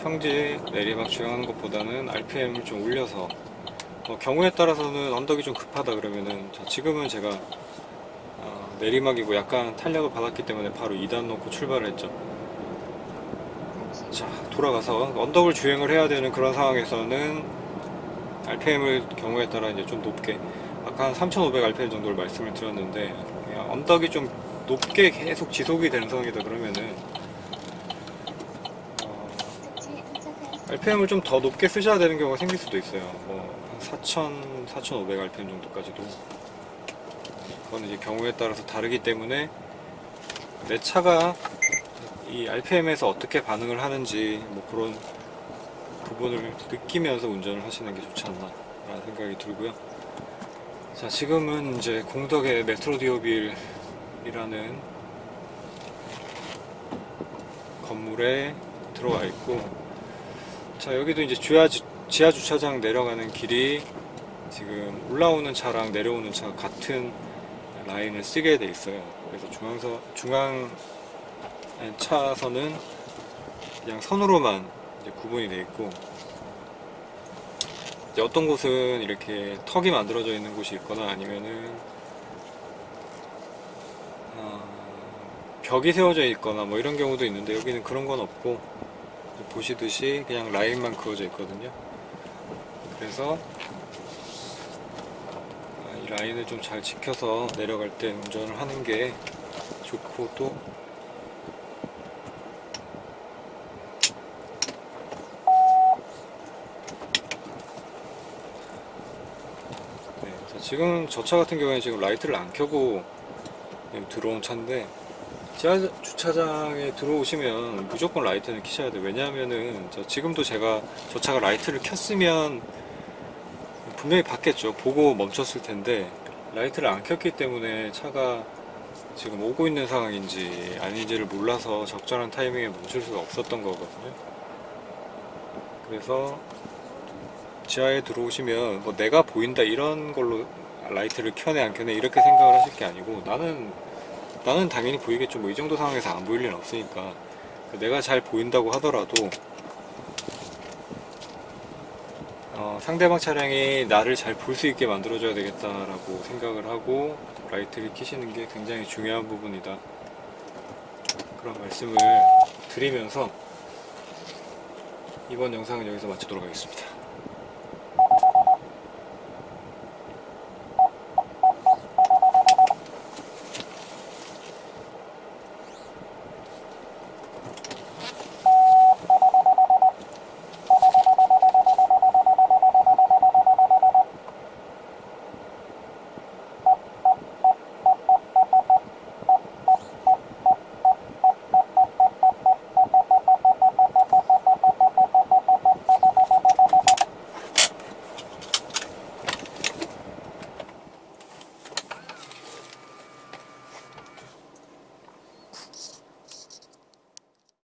평지 내리막 주행하는 것보다는 RPM을 좀 올려서 경우에 따라서는 언덕이 좀 급하다 그러면은 지금은 제가 내리막이고 약간 탄력을 받았기 때문에 바로 2단 놓고 출발을 했죠. 자, 돌아가서 언덕을 주행을 해야 되는 그런 상황에서는 RPM을 경우에 따라 이제 좀 높게 아까 한 3,500rpm 정도를 말씀을 드렸는데 언덕이 좀 높게 계속 지속이 되는 상황이다 그러면은 RPM을 좀 더 높게 쓰셔야 되는 경우가 생길 수도 있어요. 뭐 4,000, 4,500rpm 정도까지도. 그거는 이제 경우에 따라서 다르기 때문에 내 차가 이 RPM에서 어떻게 반응을 하는지 뭐 그런 부분을 느끼면서 운전을 하시는 게 좋지 않나 라는 생각이 들고요. 자, 지금은 이제 공덕의 메트로 디오빌이라는 건물에 들어와 있고, 자, 여기도 이제 지하 주차장 내려가는 길이 지금 올라오는 차랑 내려오는 차 같은 라인을 쓰게 돼 있어요. 그래서 중앙 차선은 그냥 선으로만 이제 구분이 돼 있고, 이제 어떤 곳은 이렇게 턱이 만들어져 있는 곳이 있거나 아니면은 벽이 세워져 있거나 뭐 이런 경우도 있는데 여기는 그런 건 없고 보시듯이 그냥 라인만 그어져 있거든요. 그래서 이 라인을 좀 잘 지켜서 내려갈 때 운전을 하는 게 좋고, 또 지금 저 차 같은 경우에 지금 라이트를 안 켜고 들어온 차인데, 지하 주차장에 들어오시면 무조건 라이트는 켜셔야 돼요. 왜냐하면은 지금도 제가 저 차가 라이트를 켰으면 분명히 봤겠죠. 보고 멈췄을 텐데 라이트를 안 켰기 때문에 차가 지금 오고 있는 상황인지 아닌지를 몰라서 적절한 타이밍에 멈출 수가 없었던 거거든요. 그래서 지하에 들어오시면 뭐 내가 보인다 이런 걸로 라이트를 켜네 안 켜네 이렇게 생각을 하실 게 아니고, 나는 당연히 보이겠죠. 뭐 이 정도 상황에서 안 보일 일은 없으니까. 내가 잘 보인다고 하더라도 상대방 차량이 나를 잘 볼 수 있게 만들어줘야 되겠다라고 생각을 하고 라이트를 켜시는 게 굉장히 중요한 부분이다, 그런 말씀을 드리면서 이번 영상은 여기서 마치도록 하겠습니다.